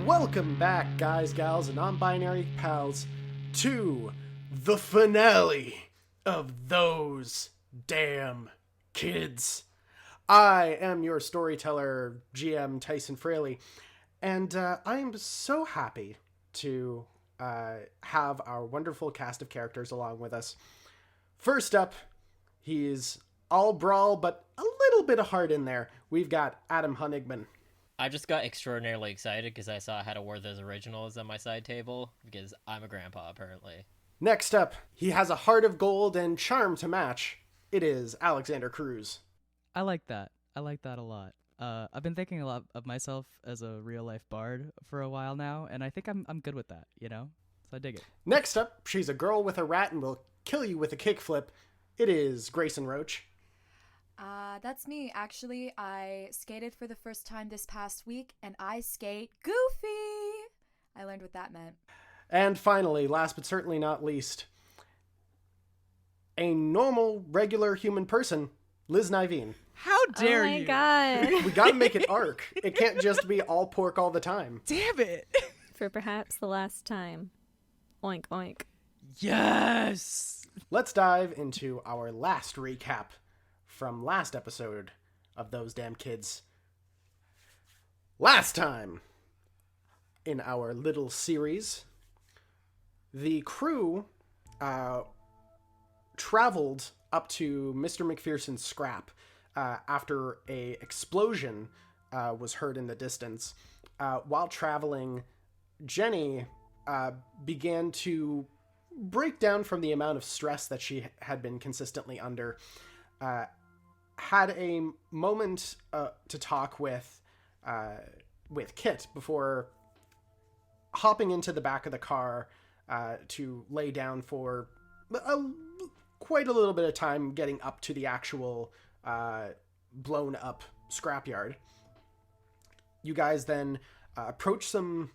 Welcome back, guys, gals, and non-binary pals, to the finale of Those Damn Kids. I am your storyteller, GM Tyson Fraleigh, and I am so happy to have our wonderful cast of characters along with us. First up, he's all brawl, but a little bit of heart in there. We've got Adam Honigman. I just got extraordinarily excited because I saw I had a Werther's Originals on my side table because I'm a grandpa, apparently. Next up, he has a heart of gold and charm to match. It is Alexander Cruz. I like that. I like that a lot. I've been thinking a lot of myself as a real-life bard for a while now, and I think I'm good with that, you know? So I dig it. Next up, she's a girl with a rat and will kill you with a kickflip. It is Gracyn Roach. That's me. Actually, I skated for the first time this past week, and I skate goofy. I learned what that meant. And finally, last but certainly not least, a normal, regular human person, Liz Nyveen. How dare you? Oh my god. We gotta make it arc. It can't just be all pork all the time. Damn it! For perhaps the last time. Oink, oink. Yes! Let's dive into our last recap from last episode of Those Damn Kids. Last time in our little series, the crew traveled up to Mr. McPherson's scrap after a explosion was heard in the distance. While traveling, Jenny began to break down from the amount of stress that she had been consistently under. Had a moment to talk with Kit before hopping into the back of the car to lay down for quite a little bit of time getting up to the actual blown up scrapyard. You guys then approach some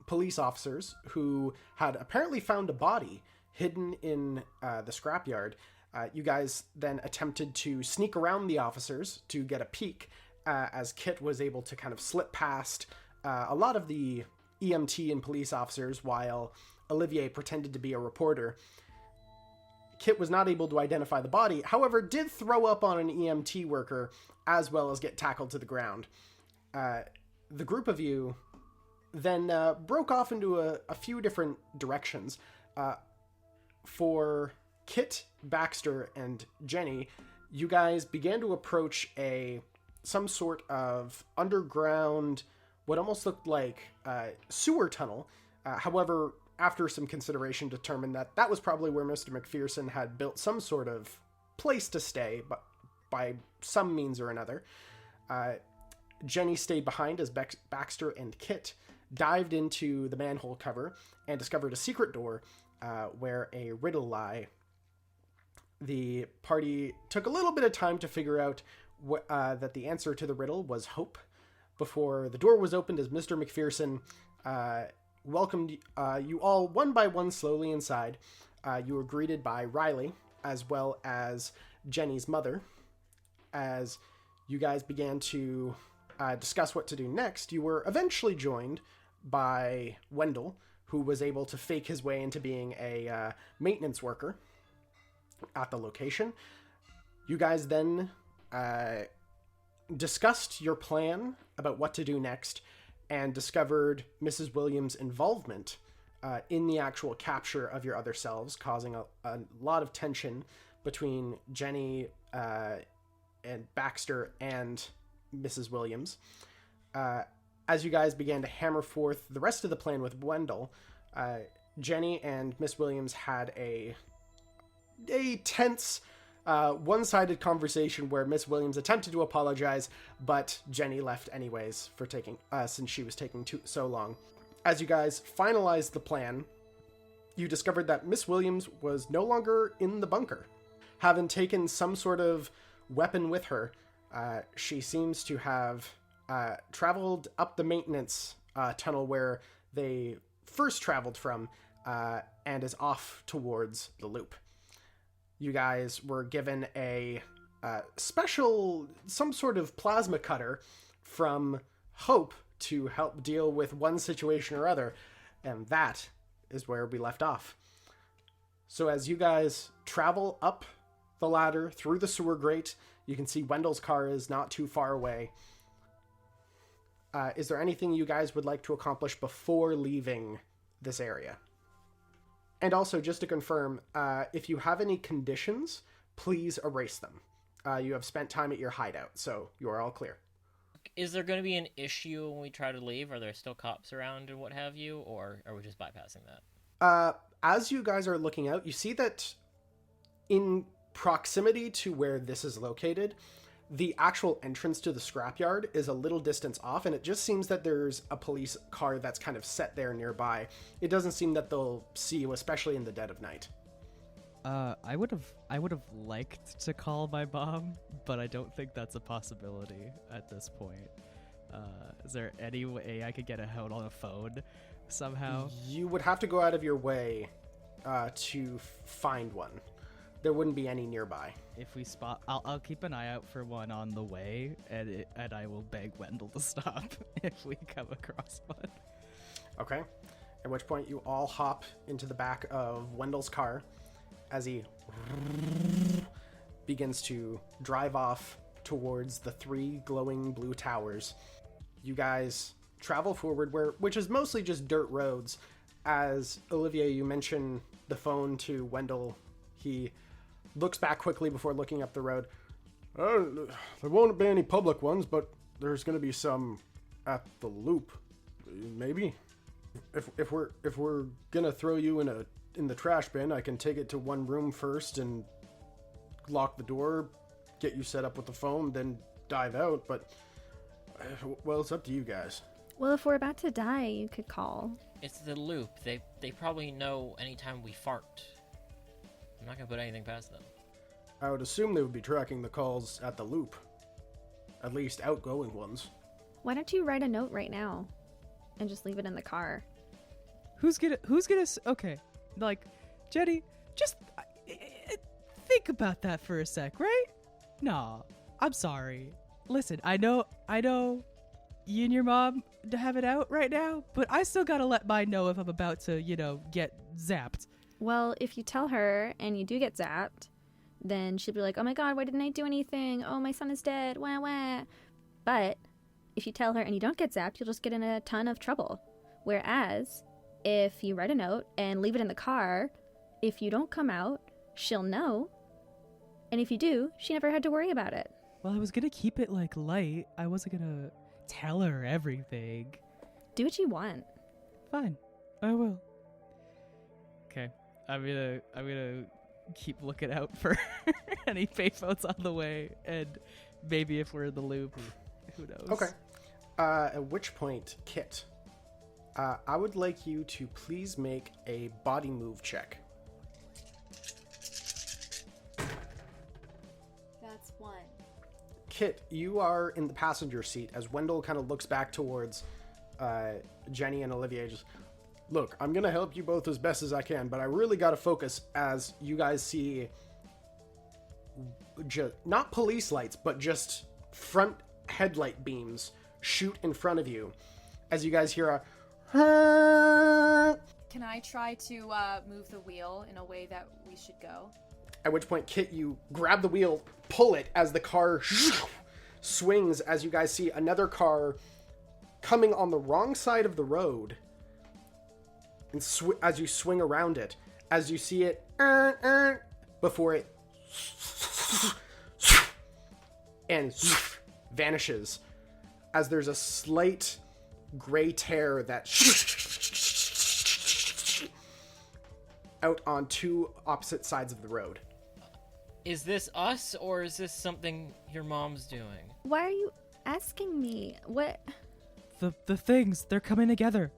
police officers who had apparently found a body hidden in the scrapyard. You guys then attempted to sneak around the officers to get a peek as Kit was able to kind of slip past a lot of the EMT and police officers while Olivier pretended to be a reporter. Kit was not able to identify the body, however, did throw up on an EMT worker as well as get tackled to the ground. The group of you then broke off into a few different directions. For Kit, Baxter, and Jenny, you guys began to approach some sort of underground, what almost looked like sewer tunnel. However, after some consideration, determined that that was probably where Mr. McPherson had built some sort of place to stay, but by some means or another. Jenny stayed behind as Baxter and Kit dived into the manhole cover and discovered a secret door where a riddle lay. The party took a little bit of time to figure out that the answer to the riddle was hope before the door was opened as Mr. McPherson welcomed you all one by one slowly inside. You were greeted by Riley as well as Jenny's mother. As you guys began to discuss what to do next, you were eventually joined by Wendell, who was able to fake his way into being a maintenance worker at the location. You guys then discussed your plan about what to do next and discovered Mrs. Williams' involvement in the actual capture of your other selves, causing a lot of tension between Jenny and Baxter and Mrs. Williams. As you guys began to hammer forth the rest of the plan with Wendell, Jenny and Miss Williams had a tense, one-sided conversation where Miss Williams attempted to apologize, but Jenny left anyways for since she was taking so long. As you guys finalized the plan, you discovered that Miss Williams was no longer in the bunker. Having taken some sort of weapon with her, she seems to have traveled up the maintenance tunnel where they first traveled from and is off towards the loop. You guys were given a special, some sort of plasma cutter from Hope to help deal with one situation or other. And that is where we left off. So as you guys travel up the ladder through the sewer grate, you can see Wendell's car is not too far away. Is there anything you guys would like to accomplish before leaving this area? And also, just to confirm, if you have any conditions, please erase them. You have spent time at your hideout, so you are all clear. Is there going to be an issue when we try to leave? Are there still cops around and what have you? Or are we just bypassing that? As you guys are looking out, you see that in proximity to where this is located, the actual entrance to the scrapyard is a little distance off, and it just seems that there's a police car that's kind of set there nearby. It doesn't seem that they'll see you, especially in the dead of night. I would have liked to call my mom, but I don't think that's a possibility at this point. Is there any way I could get a hold on a phone somehow? You would have to go out of your way to find one. There wouldn't be any nearby. If we spot, I'll keep an eye out for one on the way, and I will beg Wendell to stop if we come across one. Okay. At which point you all hop into the back of Wendell's car as he begins to drive off towards the 3 glowing blue towers. You guys travel forward, which is mostly just dirt roads. As Olivier, you mention the phone to Wendell. He looks back quickly before looking up the road. There won't be any public ones, but there's going to be some at the loop, maybe. If we're gonna throw you in the trash bin, I can take it to one room first and lock the door, get you set up with the phone, then dive out. But well, it's up to you guys. Well, if we're about to die, you could call. It's the loop. They probably know anytime we fart. I'm not gonna put anything past them. I would assume they would be tracking the calls at the loop. At least outgoing ones. Why don't you write a note right now and just leave it in the car? Who's gonna okay, like, Jenny, just think about that for a sec, right? Nah, I'm sorry. Listen, I know you and your mom have it out right now, but I still gotta let mine know if I'm about to, get zapped. Well, if you tell her and you do get zapped, then she'll be like, oh my god, why didn't I do anything? Oh, my son is dead, wah wah. But if you tell her and you don't get zapped, you'll just get in a ton of trouble. Whereas, if you write a note and leave it in the car, if you don't come out, she'll know. And if you do, she never had to worry about it. Well, I was gonna keep it, light. I wasn't gonna tell her everything. Do what you want. Fine. I will. Okay. I'm gonna keep looking out for any payphones on the way, and maybe if we're in the loop, who knows. Okay. At which point, Kit, I would like you to please make a body move check. That's 1. Kit, you are in the passenger seat as Wendell kind of looks back towards Jenny and Olivier. Just, look, I'm going to help you both as best as I can, but I really got to focus as you guys see not police lights, but just front headlight beams shoot in front of you as you guys hear a Can I try to move the wheel in a way that we should go? At which point, Kit, you grab the wheel, pull it as the car swings, as you guys see another car coming on the wrong side of the road. And as you swing around it, as you see it before it and vanishes, as there's a slight gray tear that out on 2 opposite sides of the road. Is this us, or is this something your mom's doing? Why are you asking me? What? The things, they're coming together.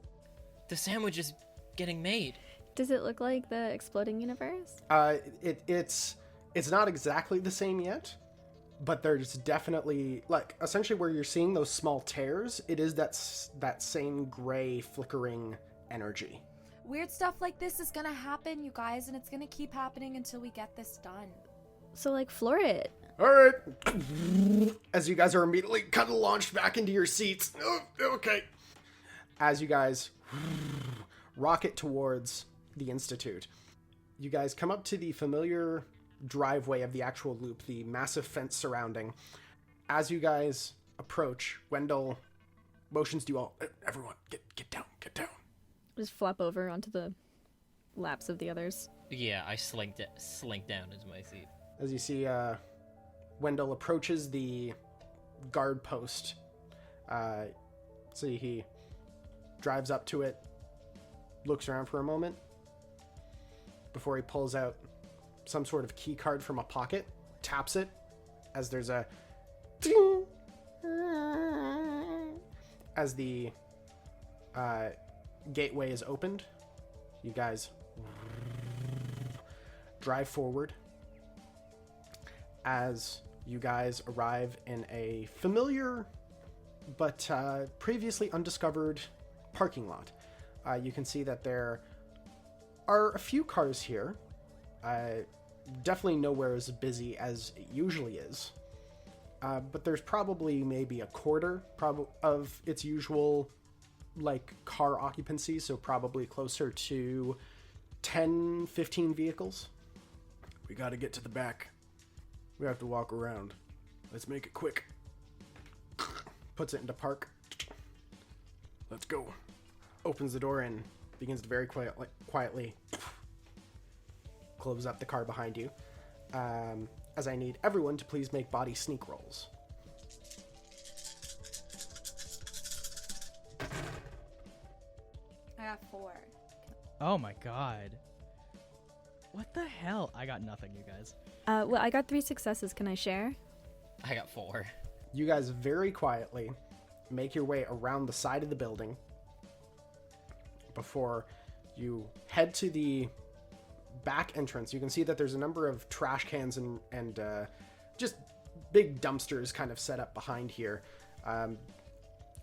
The sandwich is getting made. Does it look like the exploding universe? It's not exactly the same yet, but there's definitely, essentially where you're seeing those small tears, it is that same gray flickering energy. Weird stuff like this is gonna happen, you guys, and it's gonna keep happening until we get this done. So, floor it. All right. As you guys are immediately kind of launched back into your seats. Oh, okay. as you guys rocket towards the Institute. You guys come up to the familiar driveway of the actual loop, the massive fence surrounding. As you guys approach, Wendell motions to you all, everyone, get down. Just flop over onto the laps of the others. Yeah, I slink down into my seat. As you see, Wendell approaches the guard post. So he drives up to it, looks around for a moment, before he pulls out some sort of key card from a pocket, taps it, as there's a ding, as the gateway is opened. You guys drive forward as you guys arrive in a familiar but previously undiscovered parking lot. You can see that there are a few cars here. Definitely nowhere as busy as it usually is. But there's probably maybe a quarter of its usual car occupancy, so probably closer to 10, 15 vehicles. We gotta get to the back. We have to walk around. Let's make it quick. Puts it into park. Let's go. Opens the door and begins to very quietly close up the car behind you. As I need everyone to please make body sneak rolls. I got 4. Oh my god. What the hell? I got nothing, you guys. Well, I got 3 successes. Can I share? I got 4. You guys very quietly make your way around the side of the building before you head to the back entrance. You can see that there's a number of trash cans and just big dumpsters kind of set up behind here.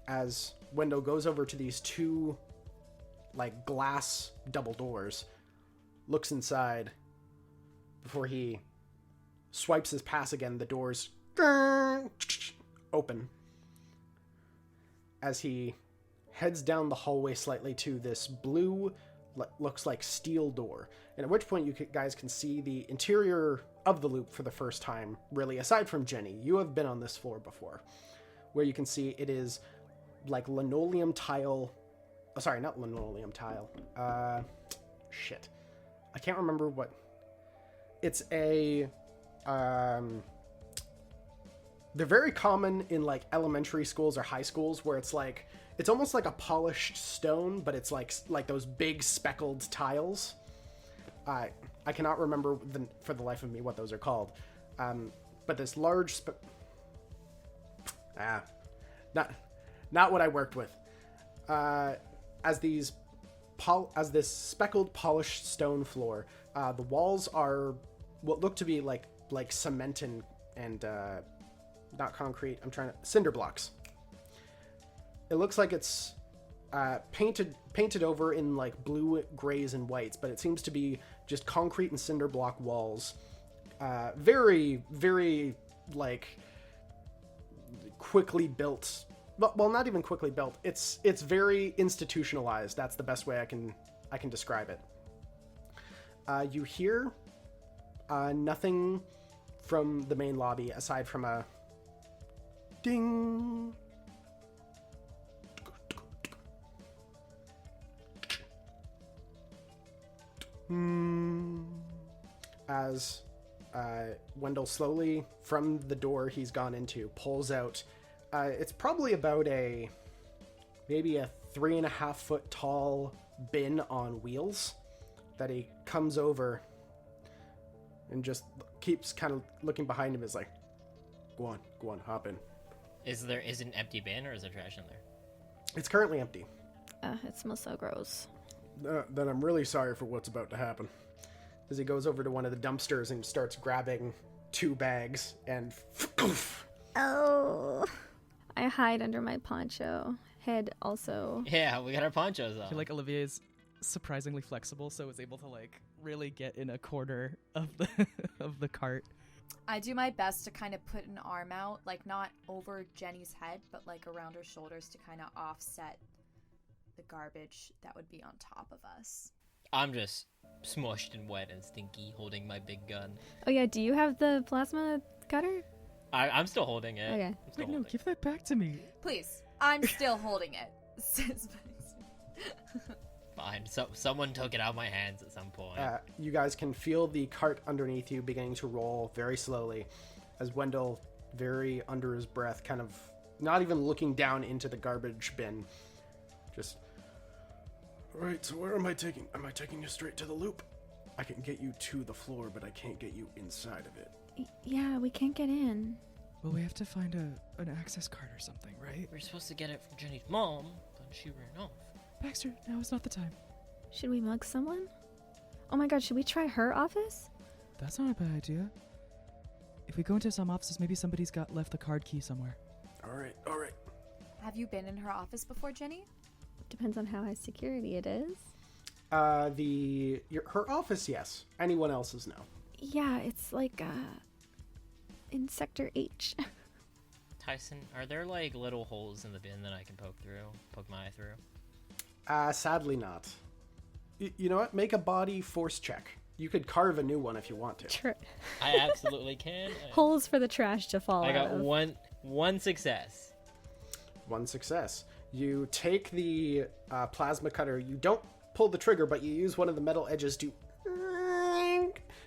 As Wendell goes over to these 2 glass double doors, looks inside before he swipes his pass again. The doors open as he heads down the hallway slightly to this blue, looks like steel door, and at which point you guys can see the interior of the loop for the first time, really, aside from Jenny. You have been on this floor before, where you can see it is linoleum tile. Oh, sorry, not linoleum tile. Shit. I can't remember what. It's a, they're very common in elementary schools or high schools, where it's it's almost like a polished stone, but it's like those big speckled tiles. I cannot remember for the life of me what those are called. But this large not what I worked with. As this speckled polished stone floor, the walls are what look to be like cement and not concrete. Cinder blocks. It looks like it's painted over in blue, grays, and whites, but it seems to be just concrete and cinder block walls. Very, very quickly built. Well, not even quickly built. It's very institutionalized. That's the best way I can describe it. You hear nothing from the main lobby aside from a ding. As Wendell slowly, from the door he's gone into, pulls out, it's probably about maybe a 3.5 foot tall bin on wheels that he comes over and just keeps kind of looking behind him, is like, go on, hop in. Is it an empty bin or is there trash in there? It's currently empty. It smells so gross. Then I'm really sorry for what's about to happen. As he goes over to one of the dumpsters and starts grabbing 2 bags and... Oh. I hide under my poncho. Head also. Yeah, we got our ponchos on. I feel like Olivier is surprisingly flexible, so is able to really get in a corner of the of the cart. I do my best to kind of put an arm out, not over Jenny's head, but around her shoulders to kind of offset the garbage that would be on top of us. I'm just smushed and wet and stinky holding my big gun. Oh yeah, do you have the plasma cutter? I'm still holding it. Okay. I'm still Wait, no, holding it. give that back to me. Please, I'm still holding it. Says Baxter. Fine. So someone took it out of my hands at some point. You guys can feel the cart underneath you beginning to roll very slowly as Wendell, very under his breath, kind of not even looking down into the garbage bin, just... All right, so where am I taking? Am I taking you straight to the loop? I can get you to the floor, but I can't get you inside of it. Yeah, we can't get in. Well, we have to find an access card or something, right? We were supposed to get it from Jenny's mom, but she ran off. Baxter, now is not the time. Should we mug someone? Oh my god, should we try her office? That's not a bad idea. If we go into some offices, maybe somebody's left the card key somewhere. All right. Have you been in her office before, Jenny? Depends on how high security it is. Her office, yes. Anyone else's, no. Yeah, it's like, in Sector H. Tyson, are there like little holes in the bin that I can poke my eye through? Sadly not. You know what? Make a body force check. You could carve a new one if you want to. I absolutely can. Holes for the trash to fall I out got of. one success. One success. You take the plasma cutter. You don't pull the trigger, but you use one of the metal edges to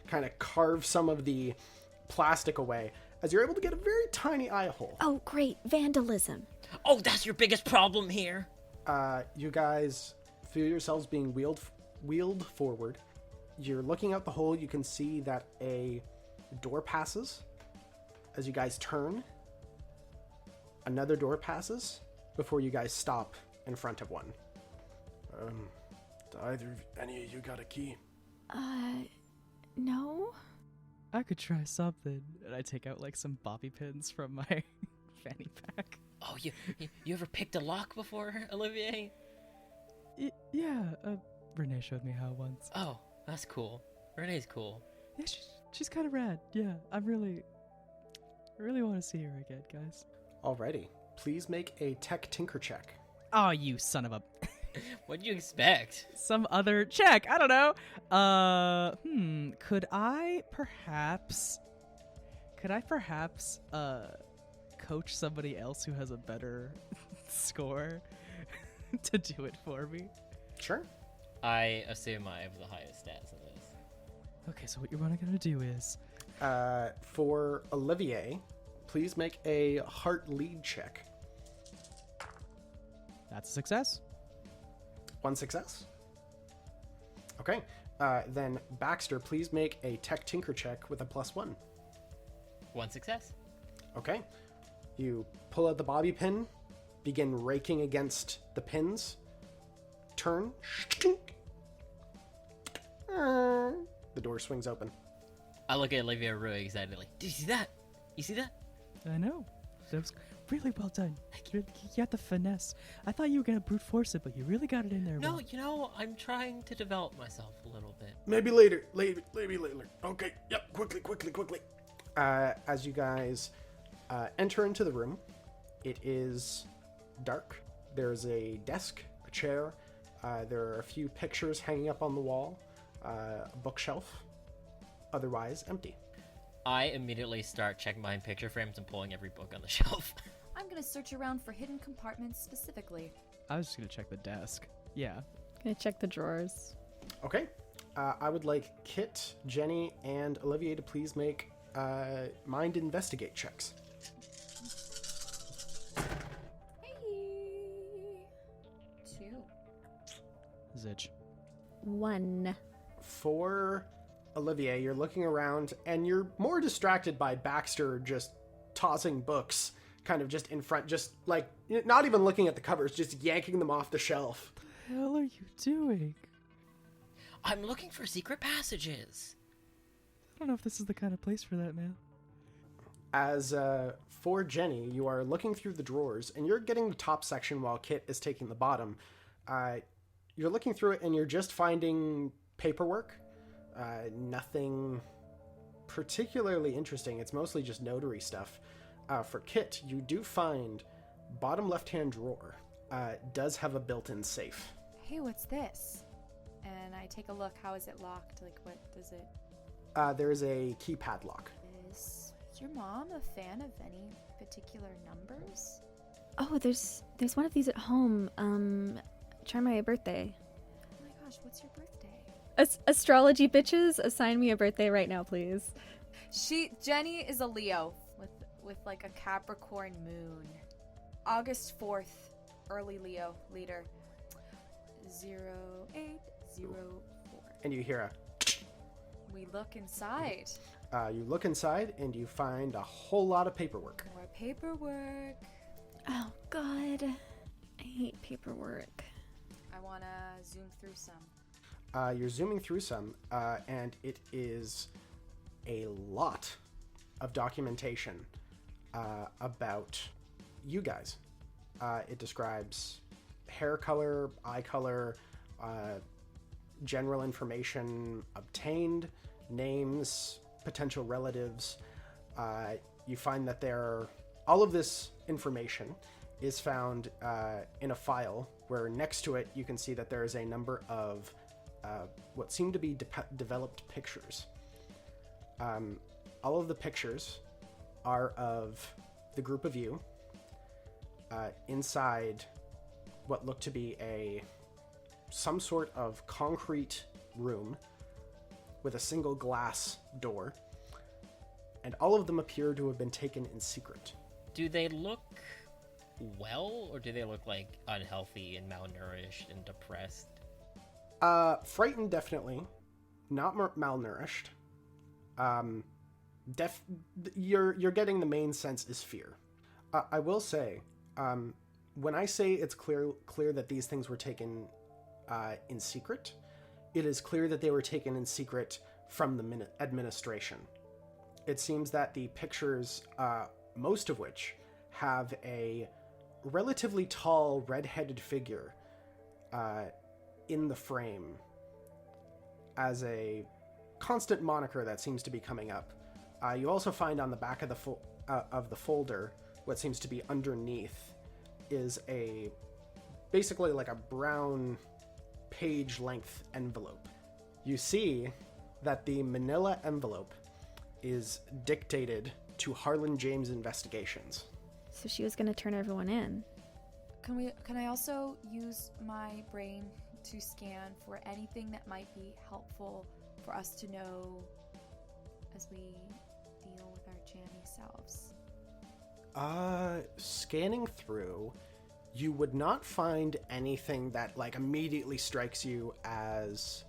kind of carve some of the plastic away, as you're able to get a very tiny eye hole. Oh, great. Vandalism. Oh, that's your biggest problem here. You guys feel yourselves being wheeled forward. You're looking out the hole. You can see that a door passes. As you guys turn, another door passes before you guys stop in front of one. Do any of you got a key? No? I could try something. And I take out like some bobby pins from my fanny pack. Oh, you ever picked a lock before, Olivier? Yeah, Renee showed me how once. Oh, that's cool. Renee's cool. Yeah, she's kind of rad. Yeah, I really want to see her again, guys. Alrighty. Please make a tech tinker check. Oh, you son of a... What'd you expect? Some other check. I don't know. Could I perhaps coach somebody else who has a better score to do it for me? Sure. I assume I have the highest stats in this. Okay, so what you're gonna do is... For Olivier, please make a heart lead check. That's a success. One success. Okay. Then Baxter, please make a tech tinker check with a +1. One success. Okay. You pull out the bobby pin, begin raking against the pins, turn. The door swings open. I look at Olivier really excitedly. Did you see that? You see that? I know. That was really well done. You got the finesse. I thought you were gonna brute force it, but you really got it in there. No, well. I'm trying to develop myself a little bit. Maybe later. Maybe later. Okay. Yep. Quickly. As you guys enter into the room, it is dark. There's a desk, a chair. There are a few pictures hanging up on the wall. A bookshelf. Otherwise empty. I immediately start checking behind picture frames and pulling every book on the shelf. I'm gonna search around for hidden compartments specifically. I was just gonna check the desk. Yeah. Gonna check the drawers. Okay. I would like Kit, Jenny, and Olivier to please make mind investigate checks. Hey! 2. Zitch. 1. For Olivier, you're looking around and you're more distracted by Baxter just tossing books kind of just in front, just like not even looking at the covers, just yanking them off the shelf. What the hell are you doing? I'm looking for secret passages. I don't know if this is the kind of place for that, man. As for Jenny, you are looking through the drawers and you're getting the top section while Kit is taking the bottom. You're looking through it and you're just finding paperwork. Nothing particularly interesting. It's mostly just notary stuff. For Kit, you do find bottom left-hand drawer. does have a built-in safe. Hey, what's this? And I take a look. How is it locked? Like, what does it... There is a keypad lock. Is your mom a fan of any particular numbers? Oh, there's one of these at home. Try my birthday. Oh my gosh, what's your birthday? Astrology bitches, assign me a birthday right now, please. Jenny is a Leo with like a Capricorn moon. August 4th, early Leo, leader. 0804. And you hear We look inside. you look inside and you find a whole lot of paperwork. More paperwork. Oh, God. I hate paperwork. I want to zoom through some. You're zooming through some, and it is a lot of documentation about you guys. It describes hair color, eye color, general information obtained, names, potential relatives. You find that all of this information is found in a file where next to it you can see that there is a number of what seem to be developed pictures. All of the pictures are of the group of you inside what looked to be some sort of concrete room with a single glass door, and all of them appear to have been taken in secret. Do they look well, or do they look like unhealthy and malnourished and depressed? Frightened, definitely. Not malnourished. You're getting the main sense is fear. I will say, when I say it's clear that these things were taken in secret, it is clear that they were taken in secret from the administration. It seems that the pictures, most of which have a relatively tall, red-headed figure in the frame as a constant moniker that seems to be coming up. You also find on the back of the folder, what seems to be underneath is basically like a brown page-length envelope. You see that the manila envelope is dictated to Harlan James Investigations. So she was going to turn everyone in. Can I also use my brain to scan for anything that might be helpful for us to know as we deal with our jammy selves? Scanning through, you would not find anything that like immediately strikes you as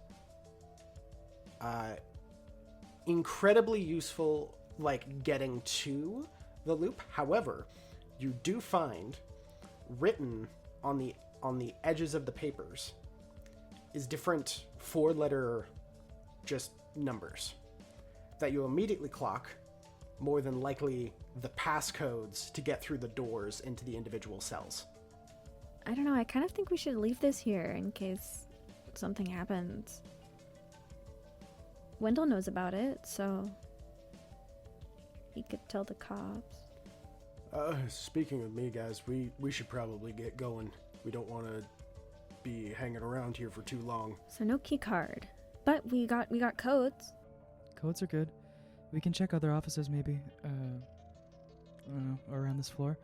incredibly useful, like getting to the loop. However, you do find written on the edges of the papers is different 4-letter just numbers that you immediately clock, more than likely the passcodes to get through the doors into the individual cells. I don't know, I kind of think we should leave this here in case something happens. Wendell knows about it, so he could tell the cops. Speaking of me, guys, we should probably get going. We don't want to be hanging around here for too long. So no key card, but we got codes. Codes are good. We can check other offices maybe. I don't know, around this floor.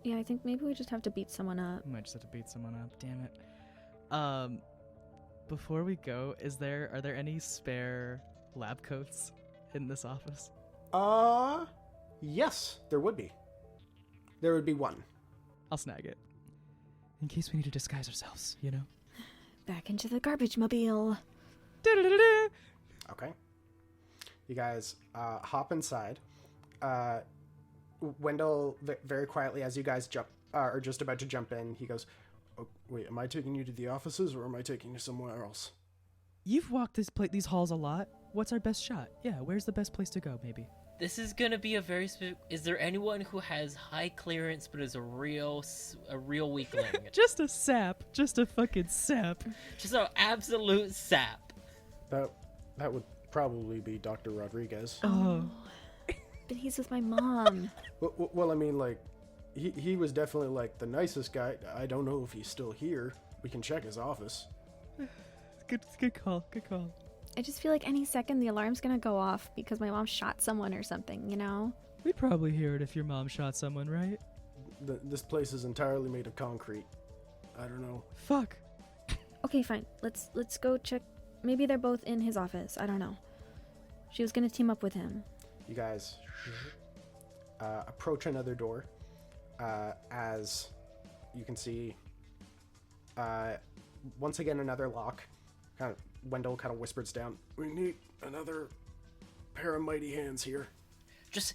Yeah, I think maybe we just have to beat someone up. We might just have to beat someone up. Damn it. Before we go, are there any spare lab coats in this office? Yes, there would be. There would be one. I'll snag it. In case we need to disguise ourselves, you know? Back into the garbage mobile. Okay. You guys hop inside. Wendell, very quietly, as you guys are just about to jump in, he goes, "Oh, wait, am I taking you to the offices or am I taking you somewhere else?" You've walked these halls a lot. What's our best shot? Yeah, where's the best place to go, maybe? This is gonna be a very is there anyone who has high clearance but is a real weakling? Just a sap. Just a fucking sap. Just an absolute sap. That would probably be Dr. Rodriguez. Oh. But he's with my mom. Well, I mean, like, he was definitely, like, the nicest guy. I don't know if he's still here. We can check his office. Good call. I just feel like any second the alarm's gonna go off because my mom shot someone or something, you know? We'd probably hear it if your mom shot someone, right? This place is entirely made of concrete. I don't know. Fuck. Okay, fine. Let's go check. Maybe they're both in his office. I don't know. She was gonna team up with him. You guys approach another door. As you can see, once again, another lock. Wendell kind of whispers down, "We need another pair of mighty hands here." Just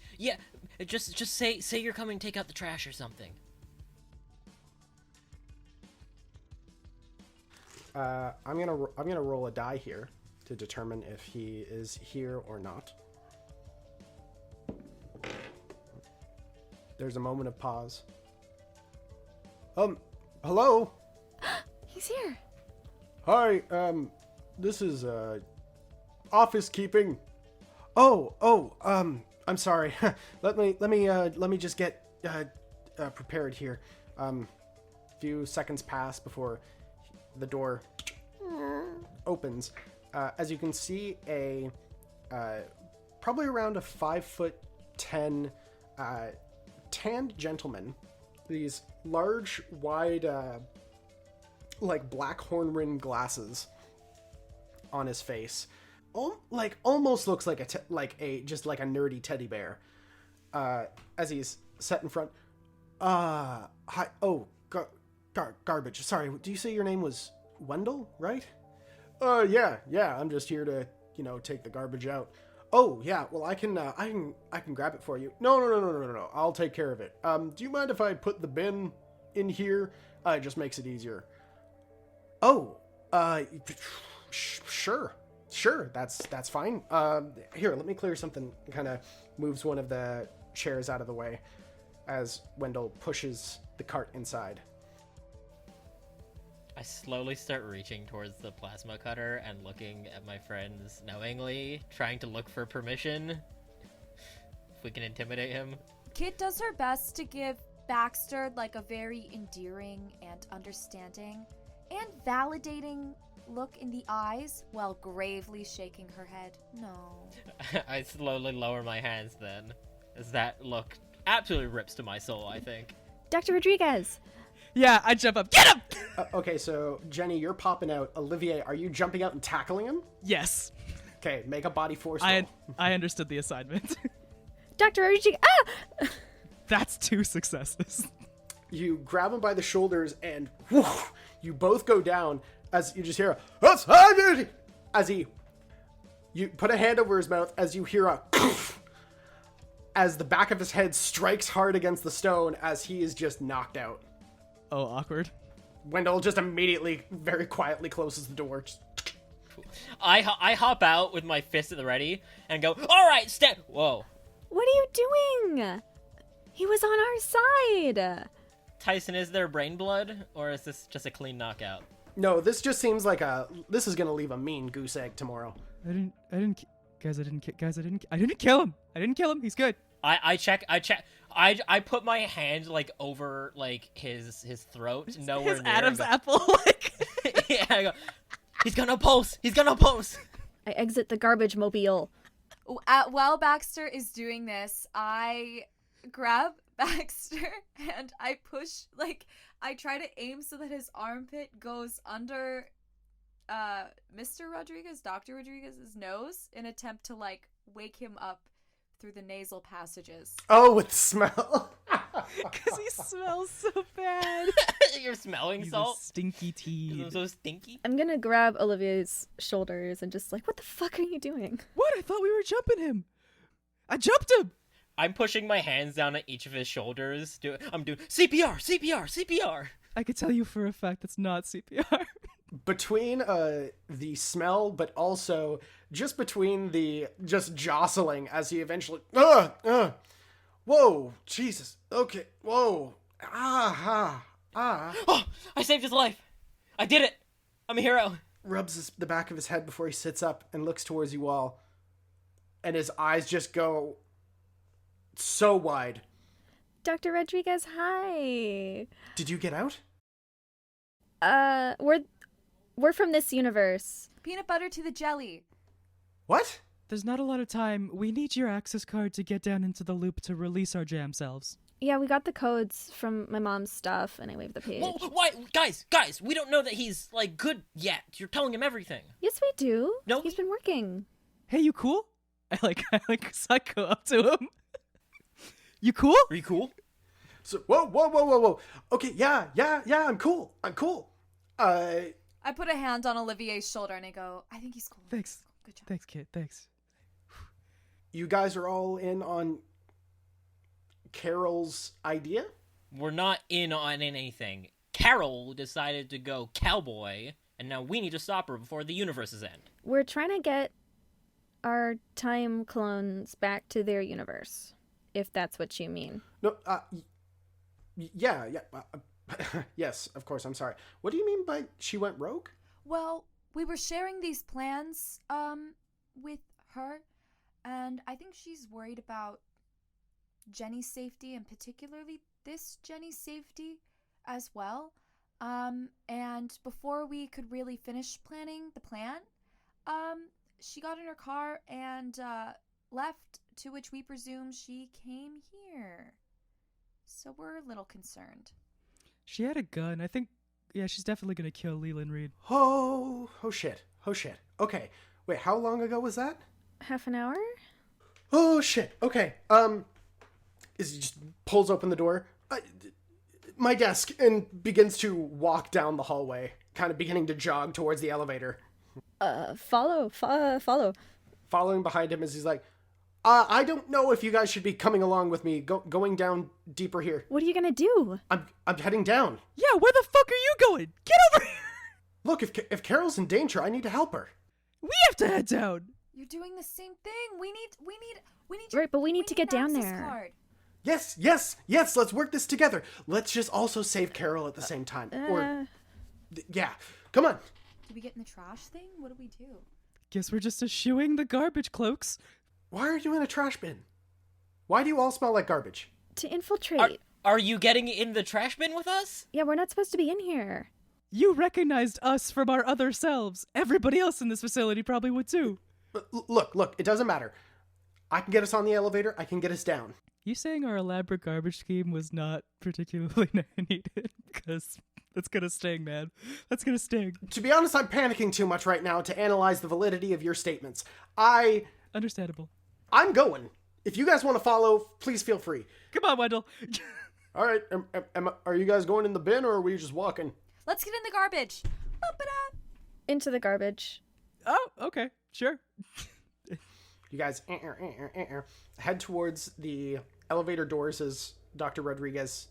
say you're coming to take out the trash or something. I'm gonna roll a die here to determine if he is here or not. There's a moment of pause. Hello? He's here. Hi, this is, office keeping. I'm sorry. let me just get, prepared here. Few seconds pass before the door opens. As you can see, probably around a 5'10", tanned gentleman. These large, wide, like black horn-rimmed glasses on his face. Almost looks like just like a nerdy teddy bear. As he's set in front. Hi. Oh, garbage. Sorry. Do you say your name was Wendell, right? Yeah. I'm just here to, take the garbage out. Oh, yeah. Well, I can grab it for you. No. I'll take care of it. Do you mind if I put the bin in here? It just makes it easier. Oh, sure. That's fine. Here, let me clear something. Kind of moves one of the chairs out of the way as Wendell pushes the cart inside. I slowly start reaching towards the plasma cutter and looking at my friends knowingly, trying to look for permission. If we can intimidate him. Kit does her best to give Baxter like a very endearing and understanding and validating look in the eyes while gravely shaking her head. No. I slowly lower my hands then, as that look absolutely rips to my soul, I think. Dr. Rodriguez! Yeah, I jump up. Get him! Okay, so Jenny, you're popping out. Olivier, are you jumping out and tackling him? Yes. Okay, make a body force roll. I understood the assignment. Dr. Rodriguez! Ah! That's 2 successes. You grab him by the shoulders and whoo, you both go down as you just hear a, as you put a hand over his mouth as you hear a as the back of his head strikes hard against the stone as he is just knocked out. Oh, awkward. Wendell just immediately, very quietly closes the door. I hop out with my fist at the ready and go, all right, step. Whoa. What are you doing? He was on our side. Tyson, is there brain blood, or is this just a clean knockout? No, this just seems like this is gonna leave a mean goose egg tomorrow. I didn't kill him. I didn't kill him. He's good. I check. I put my hand like over like his throat, nowhere his near Adam's him. apple. Like. Yeah, I go, he's gonna pulse. I exit the garbage mobile. While Baxter is doing this, I grab Baxter and I push, I try to aim so that his armpit goes under Mr. Rodriguez, Dr. Rodriguez's nose in attempt to wake him up through the nasal passages. Oh, with smell. Because he smells so bad. You're smelling He's salt? a stinky tea. So stinky? I'm gonna grab Olivier's shoulders and just what the fuck are you doing? What? I thought we were jumping him. I jumped him. I'm pushing my hands down at each of his shoulders. I'm doing CPR. I could tell you for a fact it's not CPR. Between the smell, but also just between the just jostling as he eventually whoa, Jesus, okay, whoa, Oh, I saved his life. I did it. I'm a hero. Rubs the back of his head before he sits up and looks towards you all, and his eyes just go so wide. Dr. Rodriguez, hi. Did you get out? We're from this universe. Peanut butter to the jelly. What? There's not a lot of time. We need your access card to get down into the loop to release our jam selves. Yeah, we got the codes from my mom's stuff, and I waved the page. Whoa, why, guys, we don't know that he's like good yet. You're telling him everything. Yes, we do. No, He's been working. Hey, you cool? I psycho up to him. You cool? Are you cool? So, whoa. Okay, yeah, I'm cool. I put a hand on Olivier's shoulder and I go, I think he's cool. Thanks. Good job. Thanks, kid. Thanks. You guys are all in on Carol's idea? We're not in on anything. Carol decided to go cowboy, and now we need to stop her before the universe's end. We're trying to get our time clones back to their universe, if that's what you mean. No, yeah. Yes, of course, I'm sorry. What do you mean by she went rogue? Well, we were sharing these plans, with her, and I think she's worried about Jenny's safety, and particularly this Jenny's safety as well. And before we could really finish planning the plan, she got in her car and left, to which we presume she came here. So we're a little concerned. She had a gun. I think, yeah, she's definitely gonna kill Leland Reed. Oh shit. Okay, wait, how long ago was that? Half an hour? Oh shit. Okay. He just pulls open the door, my desk, and begins to walk down the hallway, kind of beginning to jog towards the elevator. Follow. Following behind him as he's like, I don't know if you guys should be coming along with me, going down deeper here. What are you gonna do? I'm heading down. Yeah, where the fuck are you going? Get over here! Look, if Carol's in danger, I need to help her. We have to head down. You're doing the same thing. We need. Right, but we need to get an down access there. card. Yes, let's work this together. Let's just also save Carol at the same time. Yeah, come on. Do we get in the trash thing? What do we do? Guess we're just eschewing the garbage cloaks. Why are you in a trash bin? Why do you all smell like garbage? To infiltrate. Are you getting in the trash bin with us? Yeah, we're not supposed to be in here. You recognized us from our other selves. Everybody else in this facility probably would too. Look, it doesn't matter. I can get us on the elevator, I can get us down. You saying our elaborate garbage scheme was not particularly needed? Because that's gonna sting, man. That's gonna sting. To be honest, I'm panicking too much right now to analyze the validity of your statements. Understandable. I'm going. If you guys want to follow, please feel free. Come on, Wendell. All right, are you guys going in the bin or are we just walking? Let's get in the garbage. Ba-ba-da. Into the garbage. Oh, okay. Sure. You guys head towards the elevator doors as Dr. Rodriguez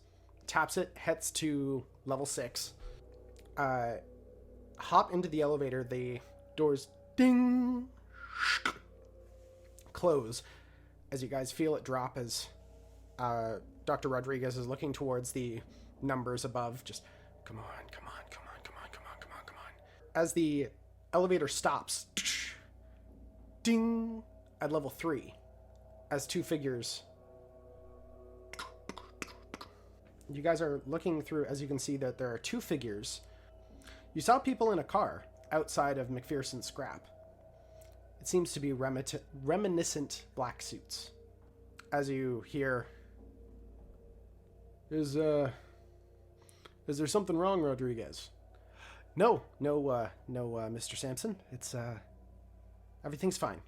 taps it, heads to level 6. Hop into the elevator, the doors ding, close as you guys feel it drop as Dr. Rodriguez is looking towards the numbers above. Just come on. As the elevator stops, ding, at level 3, as 2 figures. You guys are looking through, as you can see that there are 2 figures. You saw people in a car outside of McPherson's scrap. It seems to be reminiscent black suits. As you hear, is there something wrong, Rodriguez? No, Mr. Sampson. It's, everything's fine.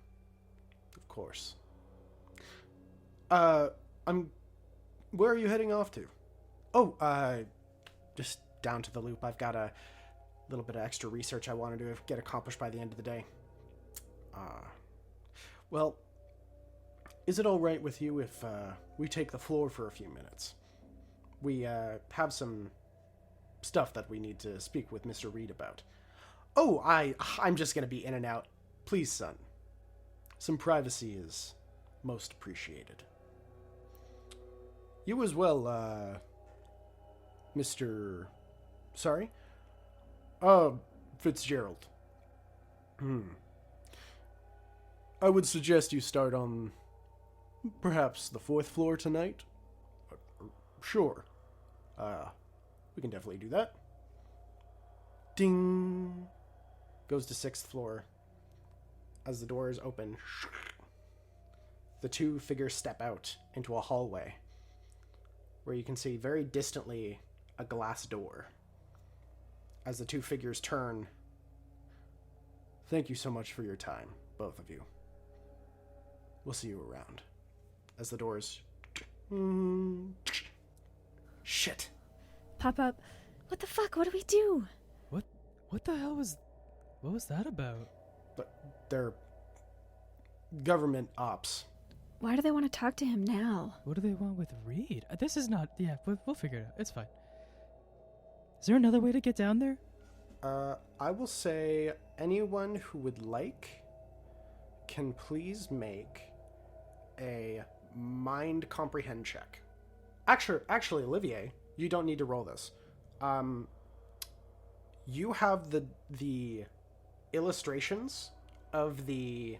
Of course. Where are you heading off to? Oh, just down to the loop. I've got a little bit of extra research I wanted to get accomplished by the end of the day. Well, is it all right with you if we take the floor for a few minutes? We have some stuff that we need to speak with Mr. Reed about. Oh, I'm just going to be in and out. Please, son. Some privacy is most appreciated. You as well, Mr. Sorry? Fitzgerald. I would suggest you start on perhaps the 4th floor tonight. Sure. We can definitely do that. Ding! Goes to 6th floor. As the doors open, the two figures step out into a hallway where you can see very distantly a glass door. As the two figures turn, thank you so much for your time, both of you. We'll see you around. As the doors... Shit. Pop up. What the fuck? What do we do? What the hell was... What was that about? But they're government ops. Why do they want to talk to him now? What do they want with Reed? This is not... Yeah, we'll figure it out. It's fine. Is there another way to get down there? I will say anyone who would like can please make a mind comprehend check. Actually, Olivier, you don't need to roll this. You have the illustrations of the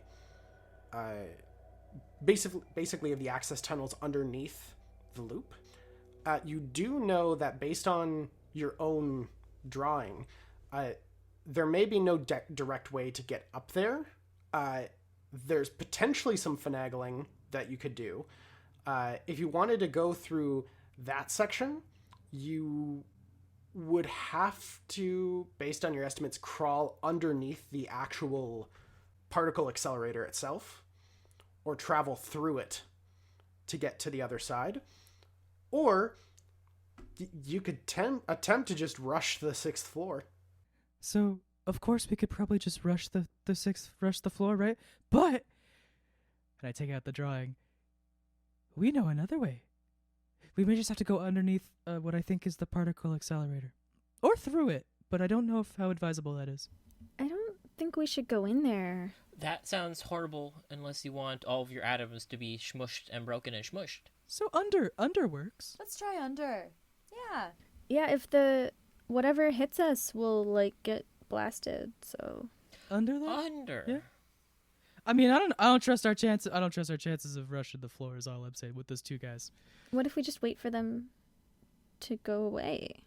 basically of the access tunnels underneath the loop. You do know that based on your own drawing, there may be no direct way to get up there. There's potentially some finagling that you could do. If you wanted to go through that section, you would have to, based on your estimates, crawl underneath the actual particle accelerator itself, or travel through it to get to the other side. Or you could attempt to just rush the 6th floor. So, of course, we could probably just rush the floor, right? But, and I take out the drawing, we know another way. We may just have to go underneath what I think is the particle accelerator. Or through it, but I don't know how advisable that is. I don't think we should go in there. That sounds horrible unless you want all of your atoms to be smushed and broken and smushed. So under works. Let's try under. Yeah. Yeah, if the whatever hits us will like get blasted, so Under there? Under. Yeah. I mean, I don't trust our chances. I don't trust our chances of rushing the floor. Is all I'm saying with those two guys. what if we just wait for them to go away?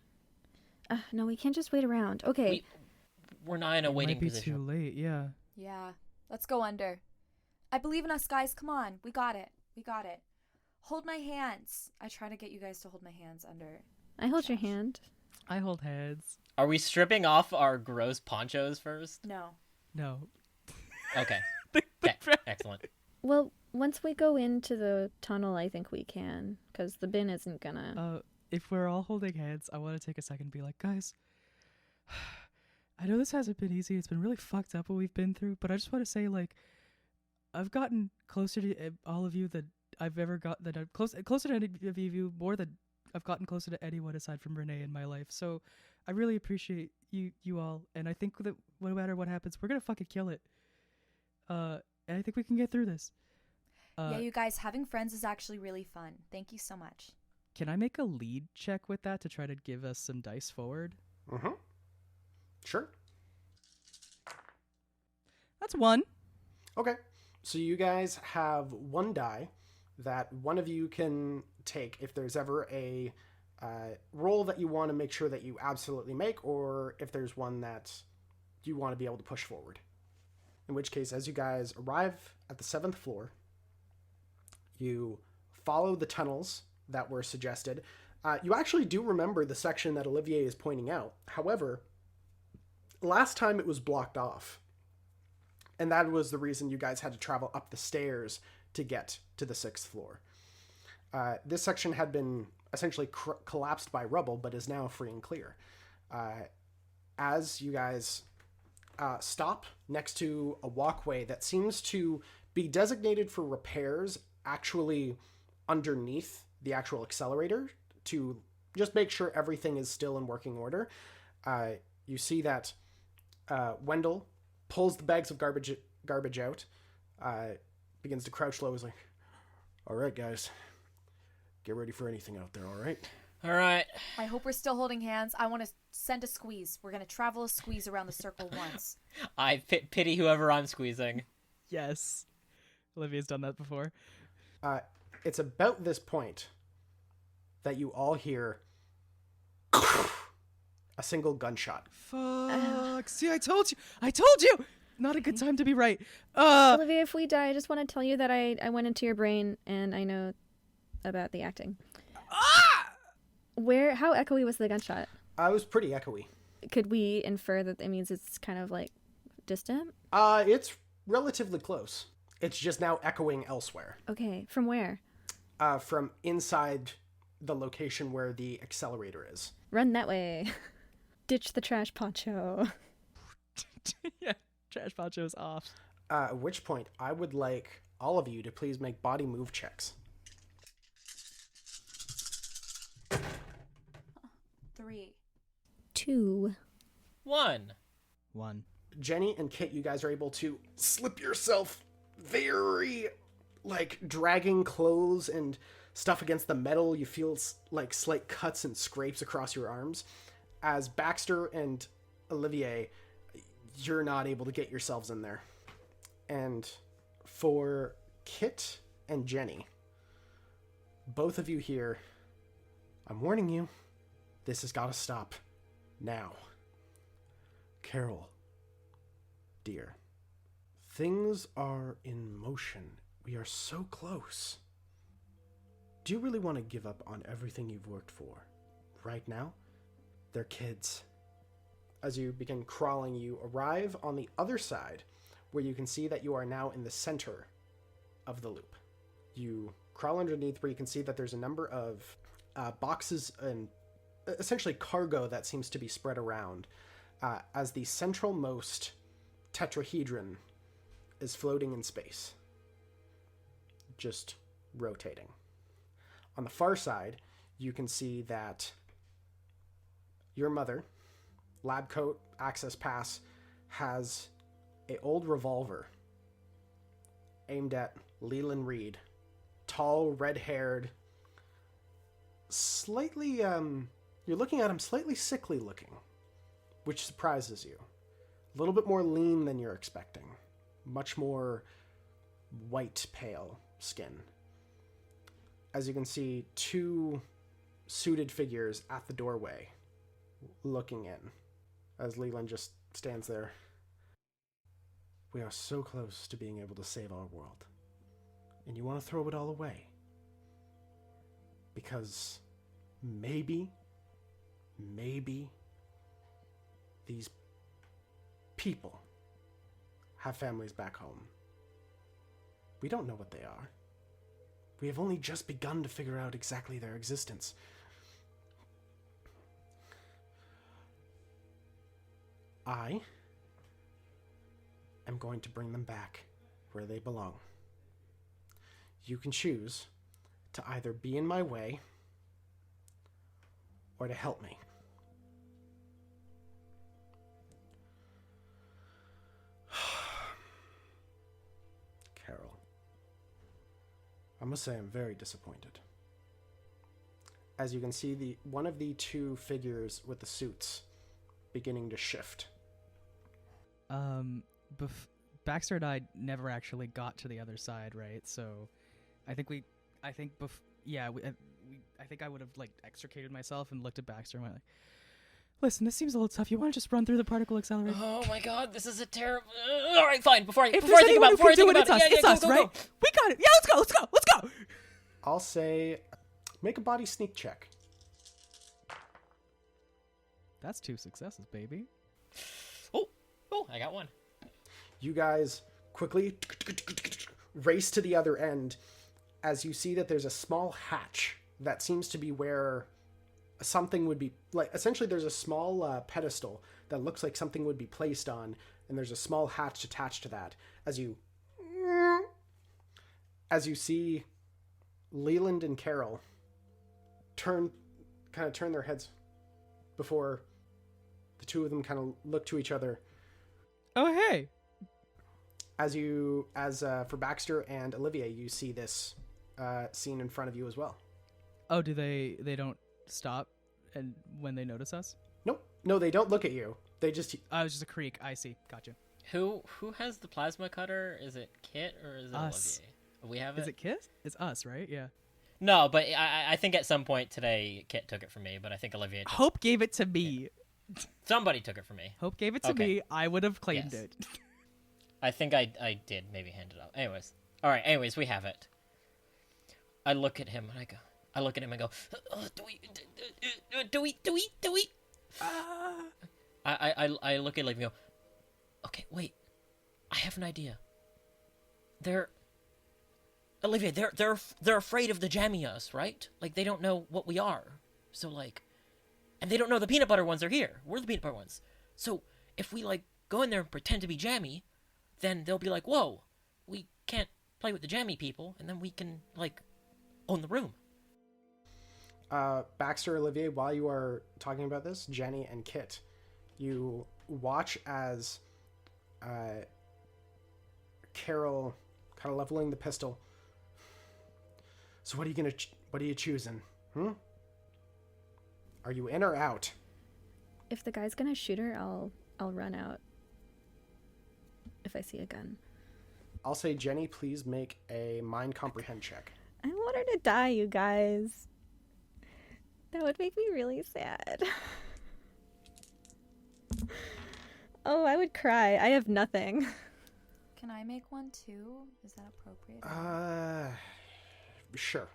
No, we can't just wait around. Okay. We're not in a It waiting might be position. too late. Yeah. Yeah. Let's go under. I believe in us, guys. Come on. We got it. We got it. Hold my hands. I try to get you guys to hold my hands under. I hold your hand. I hold hands. Are we stripping off our gross ponchos first? No. No. Okay. Okay. Excellent. Well, once we go into the tunnel, I think we can, because the bin isn't gonna. If we're all holding hands, I want to take a second and be like, guys, I know this hasn't been easy. It's been really fucked up what we've been through, but I just want to say, like, I've gotten closer to all of you than I've ever got. That I'm closer to any of you more than I've gotten closer to anyone aside from Renee in my life. So I really appreciate you all, and I think that no matter what happens, we're gonna fucking kill it. And I think we can get through this. Yeah, you guys, having friends is actually really fun. Thank you so much. Can I make a lead check with that to try to give us some dice forward? Mm-hmm. Sure. That's 1. Okay. So you guys have 1 die that one of you can take if there's ever a roll that you want to make sure that you absolutely make, or if there's one that you want to be able to push forward. In which case, as you guys arrive at the 7th floor, you follow the tunnels that were suggested. You actually do remember the section that Olivier is pointing out. However, last time it was blocked off. And that was the reason you guys had to travel up the stairs to get to the 6th floor. This section had been essentially collapsed by rubble, but is now free and clear. As you guys stop next to a walkway that seems to be designated for repairs, actually underneath the actual accelerator, to just make sure everything is still in working order. You see that Wendell pulls the bags of garbage out, begins to crouch low, is like, all right, guys, get ready for anything out there, all right? All right. I hope we're still holding hands. I want to send a squeeze. We're going to travel a squeeze around the circle once. I pity whoever I'm squeezing. that you all hear a single gunshot. Fuck. See, I told you. I told you. Not a good time to be right. Olivier, if we die, I just want to tell you that I went into your brain and I know about the acting. How echoey was the gunshot? It was pretty echoey. Could we infer that it means it's kind of like distant? It's relatively close. It's just now echoing elsewhere. Okay, from where? From inside the location where the accelerator is. Run that way. Ditch the trash poncho. Yeah, trash poncho's off. At which point, I would like all of you to please make body move checks. 3. 2. 1. 1. Jenny and Kit, you guys are able to slip yourself very, like, dragging clothes and stuff against the metal. You feel, like, slight cuts and scrapes across your arms. As Baxter and Olivier, you're not able to get yourselves in there. And for Kit and Jenny, both of you here, I'm warning you, this has got to stop now. Carol, dear, things are in motion. We are so close. Do you really want to give up on everything you've worked for? Right now, they're kids. As you begin crawling, you arrive on the other side, where you can see that you are now in the center of the loop. You crawl underneath where you can see that there's a number of boxes and essentially cargo that seems to be spread around, as the centralmost tetrahedron is floating in space, just rotating. On the far side, you can see that your mother, lab coat, access pass, has an old revolver aimed at Leland Reed. Tall, red-haired, slightly, you're looking at him slightly sickly looking, which surprises you. A little bit more lean than you're expecting. Much more white, pale skin. As you can see, 2 suited figures at the doorway, looking in, as Leland just stands there. We are so close to being able to save our world. And you want to throw it all away. Because maybe these people have families back home. We don't know what they are. We have only just begun to figure out exactly their existence. I am going to bring them back where they belong. You can choose to either be in my way or to help me. Carol, I must say I'm very disappointed. As you can see, one of the 2 figures with the suits beginning to shift. Baxter and I never actually got to the other side, right? So, I think I think I would have like extricated myself and looked at Baxter and went like, "Listen, this seems a little tough. You want to just run through the particle accelerator?" Oh my god, this is a terrible... all right, fine. Before I think It's us, go, right? go. We got it. Yeah, let's go. I'll say, make a body sneak check. That's 2 successes, baby. Oh, I got 1. You guys quickly race to the other end as you see that there's a small hatch that seems to be where something would be, like, essentially there's a small pedestal that looks like something would be placed on, and there's a small hatch attached to that. As you see Leland and Carol turn their heads before the 2 of them kind of look to each other. Oh, hey. As for Baxter and Olivier, you see this scene in front of you as well. Oh, do they don't stop and when they notice us? Nope. No, they don't look at you. They just... Oh, it's just a creak. I see. Gotcha. Who has the plasma cutter? Is it Kit or is it Us. Olivier? We have it? Is it Kit? It's us, right? Yeah. No, but I think at some point today Kit took it from me, but I think Olivier took Hope gave it to me. Somebody took it from me. Hope gave it to Okay. me. I would have claimed Yes. it. I think I did maybe hand it up. Anyways. All right, anyways, we have it. I look at him and I look at him and go, do we? I look at Olivier and go, okay, wait. I have an idea. Olivier, they're afraid of the Jamias, right? Like, they don't know what we are. So, like, and they don't know the peanut butter ones are here. We're the peanut butter ones. So, if we, like, go in there and pretend to be Jammy, then they'll be like, whoa, we can't play with the Jammy people, and then we can, like, own the room. Baxter, Olivier, while you are talking about this, Jenny and Kit, you watch as Carol kind of leveling the pistol. So what are you choosing? Are you in or out? If the guy's gonna shoot her, I'll run out. If I see a gun. I'll say, Jenny, please make a mind comprehend check. I want her to die, you guys. That would make me really sad. Oh, I would cry. I have nothing. Can I make one too? Is that appropriate? Sure.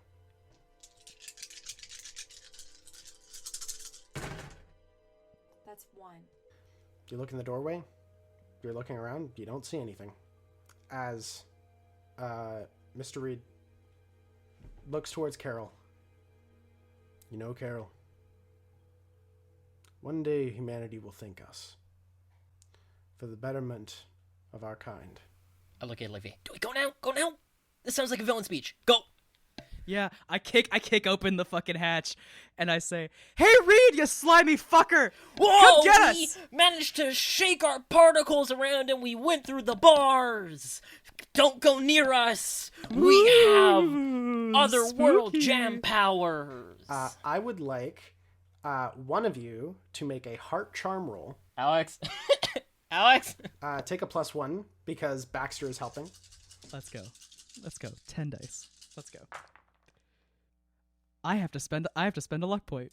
That's 1. You look in the doorway. You're looking around. You don't see anything. As Mr. Reed looks towards Carol. You know, Carol, one day humanity will thank us for the betterment of our kind. I look at Olivier. Do we go now? Go now? This sounds like a villain speech. Go! Yeah, I kick open the fucking hatch, and I say, "Hey, Reed, you slimy fucker! Whoa! Come get We us!" managed to shake our particles around and we went through the bars! Don't go near us! We have otherworld spooky. jam powers! I would like one of you to make a heart charm roll. Alex? Alex? Take a +1 because Baxter is helping. Let's go. 10 dice. Let's go. I have to spend a luck point.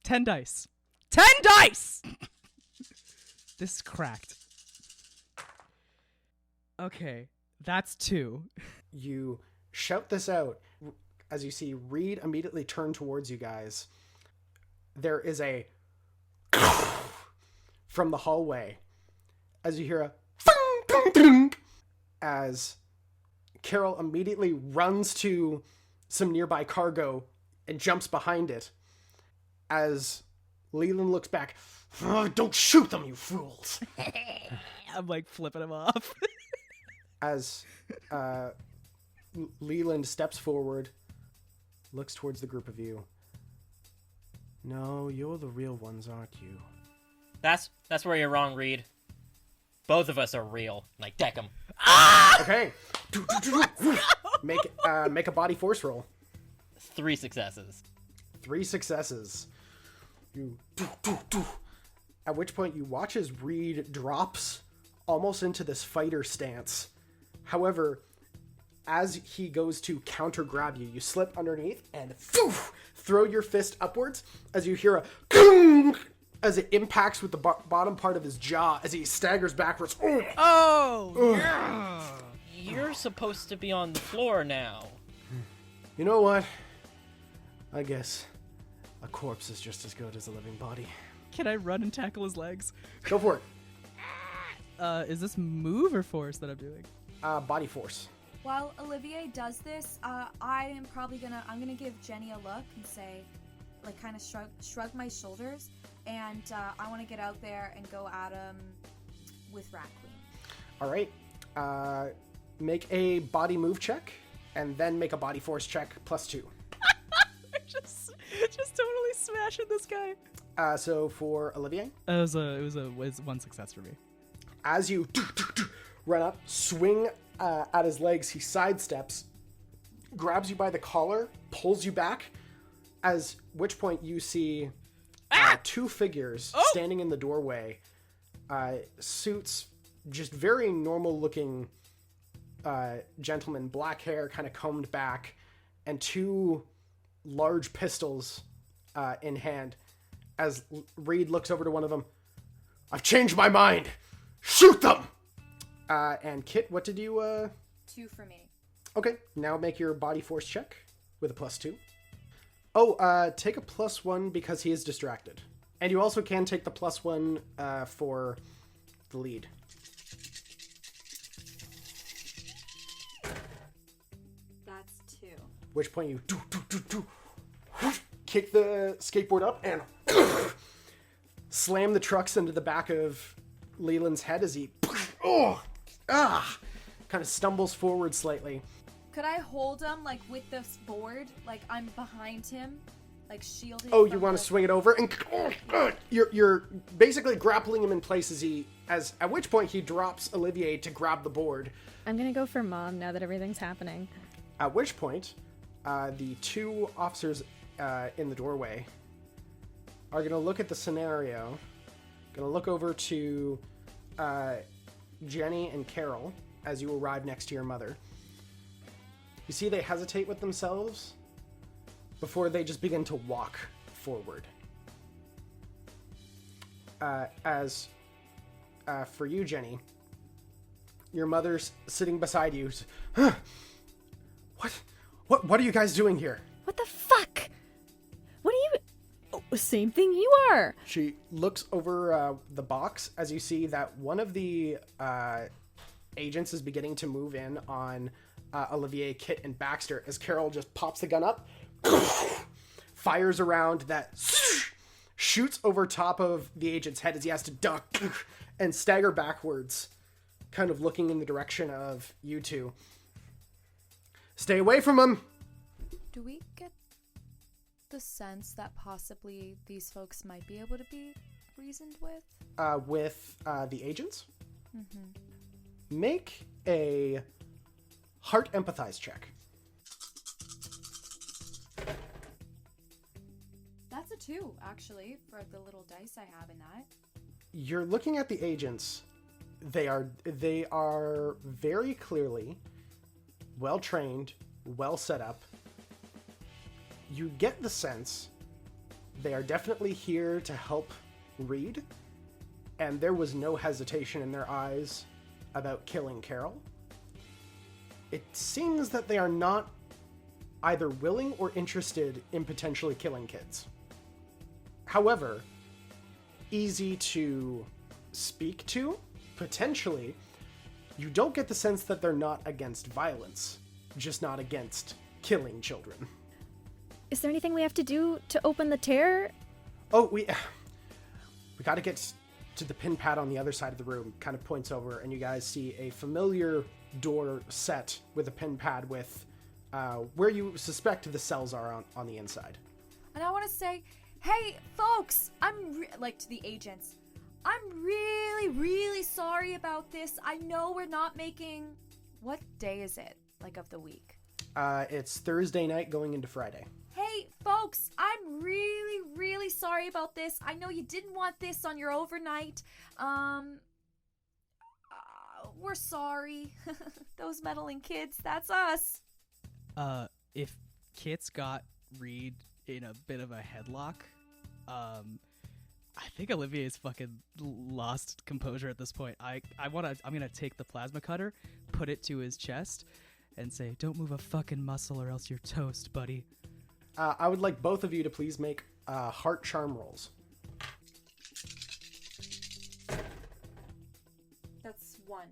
10 dice. 10 dice! This is cracked. Okay, that's 2. You shout this out as you see Reed immediately turn towards you guys. There is a from the hallway as you hear a as Carol immediately runs to some nearby cargo and jumps behind it. As Leland looks back, "Don't shoot them, you fools!" I'm like flipping him off. As Leland steps forward, looks towards the group of you. "No, you're the real ones, aren't you?" That's where you're wrong, Reed. Both of us are real. Like, deck 'em. Okay. Make a body force roll. 3 successes. 3 successes. You at which point you watch as Reed drops almost into this fighter stance. However, as he goes to counter grab you, you slip underneath and throw your fist upwards as you hear a as it impacts with the bottom part of his jaw as he staggers backwards. Oh! Yeah. You're supposed to be on the floor now. You know what? I guess a corpse is just as good as a living body. Can I run and tackle his legs? Go for it. Is this move or force that I'm doing? Body force. While Olivier does this, I'm gonna give Jenny a look and say, like, kind of shrug my shoulders, and I want to get out there and go at him with Rat Queen. All right. Make a body move check, and then make a body force check +2. just totally smashing this guy. So for Olivier, It was 1 success for me. as you run up, swing at his legs, he sidesteps, grabs you by the collar, pulls you back, as which point you see 2 figures standing in the doorway. Suits, just very normal looking gentlemen, black hair kind of combed back, and two large pistols in hand. As Reed looks over to one of them, I've changed my mind. Shoot them! And Kit, what did you... 2 for me. Okay, now make your body force check with a +2. Oh, take a +1 because he is distracted. And you also can take the +1 for the lead. That's 2. Which point you kick the skateboard up and slam the trucks into the back of Leland's head as he kind of stumbles forward slightly. Could I hold him, like, with this board? Like, I'm behind him, like, shielded. Oh, you want to swing it over? And you're basically grappling him in place at which point he drops Olivier to grab the board. I'm gonna go for Mom now that everything's happening. At which point, the two officers in the doorway are going to look at the scenario, going to look over to Jenny and Carol as you arrive next to your mother. You see they hesitate with themselves before they just begin to walk forward. As for you, Jenny, your mother's sitting beside you. Huh? What are you guys doing here? What the fuck? What are you... Oh, same thing you are. She looks over the box as you see that one of the agents is beginning to move in on Olivier, Kit, and Baxter as Carol just pops the gun up, fires around that, shoots over top of the agent's head as he has to duck and stagger backwards, kind of looking in the direction of you two. Stay away from him! Do we get the sense that possibly these folks might be able to be reasoned with? With the agents? Mm-hmm. Make a heart empathize check. That's a 2, actually, for the little dice I have in that. You're looking at the agents. They are very clearly well trained, well set up. You get the sense they are definitely here to help Reed, and there was no hesitation in their eyes about killing Carol. It seems that they are not either willing or interested in potentially killing kids. However, easy to speak to, potentially. You don't get the sense that they're not against violence, just not against killing children. Is there anything we have to do to open the tear? Oh, we got to get to the pin pad on the other side of the room. Kind of points over, and you guys see a familiar door set with a pin pad with where you suspect the cells are on the inside. And I want to say, hey, folks, like to the agents, I'm really, really sorry about this. I know we're not making... What day is it, like, of the week? It's Thursday night going into Friday. Hey, folks, I'm really, really sorry about this. I know you didn't want this on your overnight. We're sorry. Those meddling kids, that's us. If Kit's got Reed in a bit of a headlock, I think Olivier's fucking lost composure at this point. I'm gonna take the plasma cutter, put it to his chest, and say, "Don't move a fucking muscle or else you're toast, buddy." I would like both of you to please make heart charm rolls. That's 1.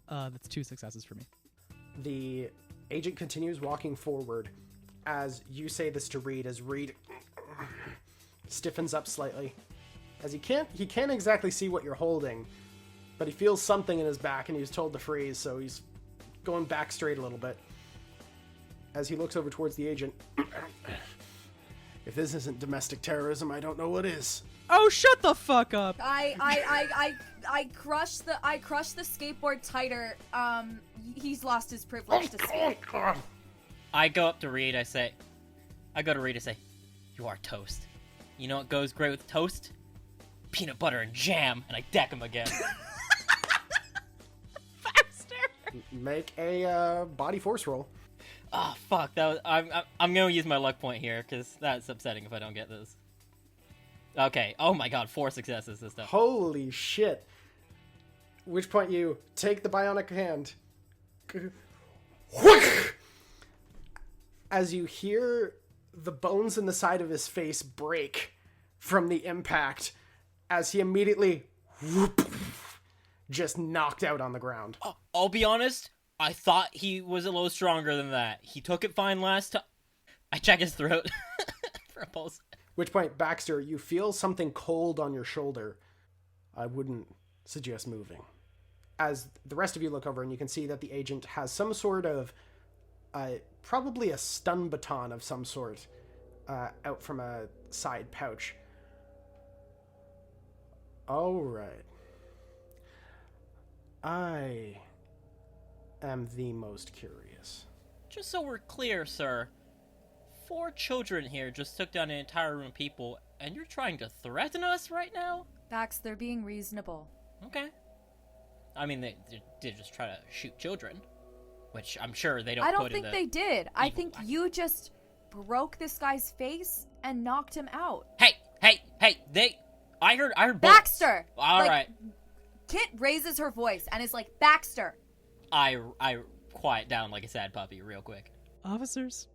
That's 2 successes for me. The agent continues walking forward as you say this to Reed, as Reed stiffens up slightly. As he can't exactly see what you're holding, but he feels something in his back and he was told to freeze, so he's going back straight a little bit. As he looks over towards the agent. If this isn't domestic terrorism, I don't know what is. Oh, shut the fuck up! I crushed the skateboard tighter. He's lost his privilege to speak. I go to Reed, I say, you are toast. You know what goes great with toast? Peanut butter and jam, and I deck him again. Baxter! Make a body force roll. Oh, fuck. I'm gonna use my luck point here, because that's upsetting if I don't get this. Okay. Oh my god, 4 successes this time. Holy shit. Which point you take the bionic hand. As you hear the bones in the side of his face break from the impact, as he immediately just knocked out on the ground. I'll be honest, I thought he was a little stronger than that. He took it fine last time. I check his throat for a pulse. Which point, Baxter, you feel something cold on your shoulder. I wouldn't suggest moving. As the rest of you look over and you can see that the agent has some sort of, probably a stun baton of some sort, out from a side pouch. All right. I am the most curious. Just so we're clear, sir, 4 children here just took down an entire room of people, and you're trying to threaten us right now? Bax, they're being reasonable. Okay. I mean, they did just try to shoot children, which I'm sure they don't put in the... I don't think they did. I think you just broke this guy's face and knocked him out. Hey, I heard bullets. Baxter! All right. Kit raises her voice and is like, Baxter! I quiet down like a sad puppy real quick. Officers,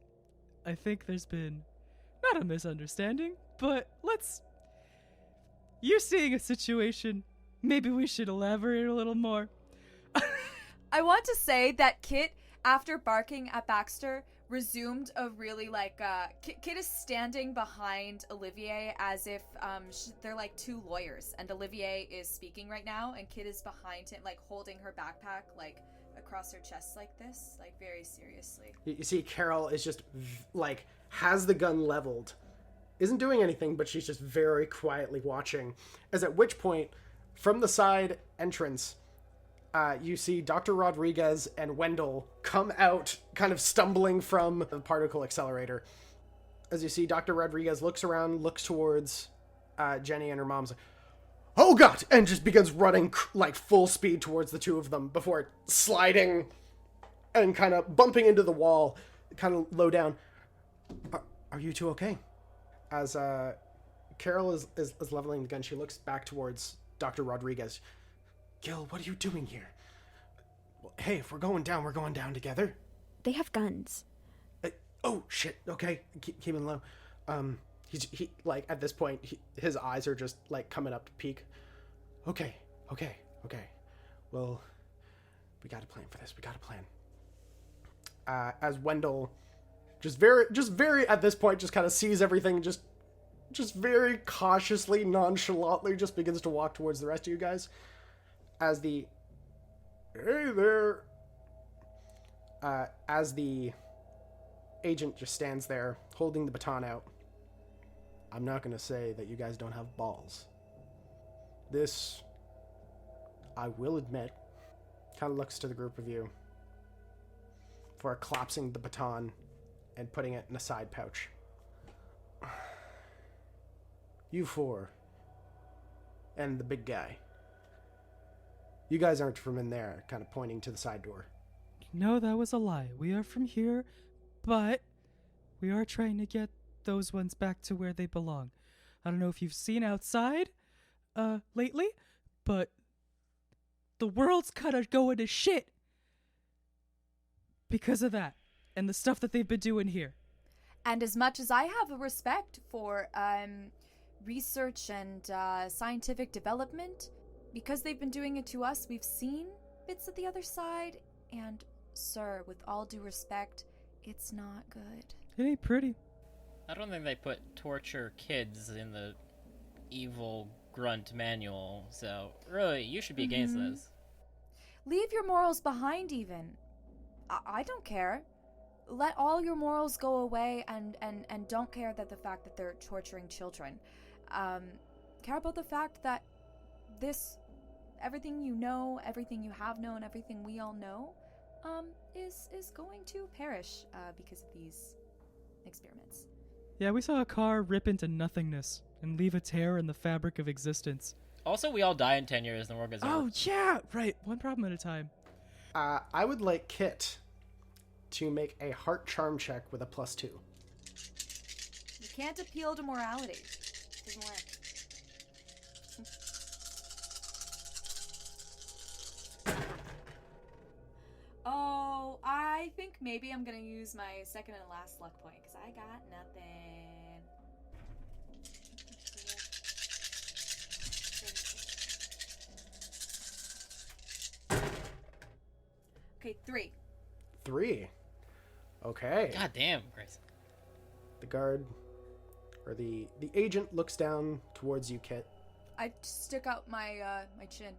I think there's been not a misunderstanding, but you're seeing a situation. Maybe we should elaborate a little more. I want to say that Kit, after barking at Baxter, resumed a really Kit is standing behind Olivier as if they're like 2 lawyers, and Olivier is speaking right now, and Kit is behind him, like holding her backpack like across her chest like this, like very seriously. You see Carol is just like has the gun leveled, isn't doing anything, but she's just very quietly watching. As at which point, from the side entrance, you see Dr. Rodriguez and Wendell come out, kind of stumbling from the particle accelerator. As you see, Dr. Rodriguez looks around, looks towards Jenny and her mom's like, oh god! And just begins running like full speed towards the 2 of them before sliding and kind of bumping into the wall, kind of low down. Are you 2 okay? As Carol is leveling the gun, she looks back towards Dr. Rodriguez. Gil, what are you doing here? Well, hey, if we're going down together. They have guns. Oh, shit. Okay. Keep him low. He like, at this point, his eyes are just, like, coming up to peak. Okay. Well, we got a plan for this. We got a plan. As Wendell just very, at this point, just kind of sees everything, just very cautiously, nonchalantly, just begins to walk towards the rest of you guys. As the... Hey there! As the agent just stands there, holding the baton out. I'm not going to say that you guys don't have balls. This, I will admit, kind of looks to the group of you for collapsing the baton and putting it in a side pouch. You 4 and the big guy. You guys aren't from in there, kind of pointing to the side door. No, that was a lie. We are from here, but we are trying to get those ones back to where they belong. I don't know if you've seen outside lately, but the world's kind of going to shit because of that and the stuff that they've been doing here. And as much as I have a respect for research and scientific development, because they've been doing it to us, we've seen bits of the other side, and sir, with all due respect, it's not good. It ain't pretty. I don't think they put torture kids in the evil grunt manual, so really, you should be against this. Leave your morals behind, even. I don't care. Let all your morals go away, and don't care that the fact that they're torturing children. Care about the fact that this, everything you know, everything you have known, everything we all know, is going to perish because of these experiments. Yeah, we saw a car rip into nothingness and leave a tear in the fabric of existence. Also, we all die in 10 years and the world gets over. Oh, yeah, right. One problem at a time. I would like Kit to make a heart charm check with a +2. You can't appeal to morality. Doesn't work. Oh, I think maybe I'm gonna use my second and last luck point because I got nothing. Okay, 3. 3. Okay. God damn, Gracyn. The guard, or the agent looks down towards you, Kit. I stick out my my chin.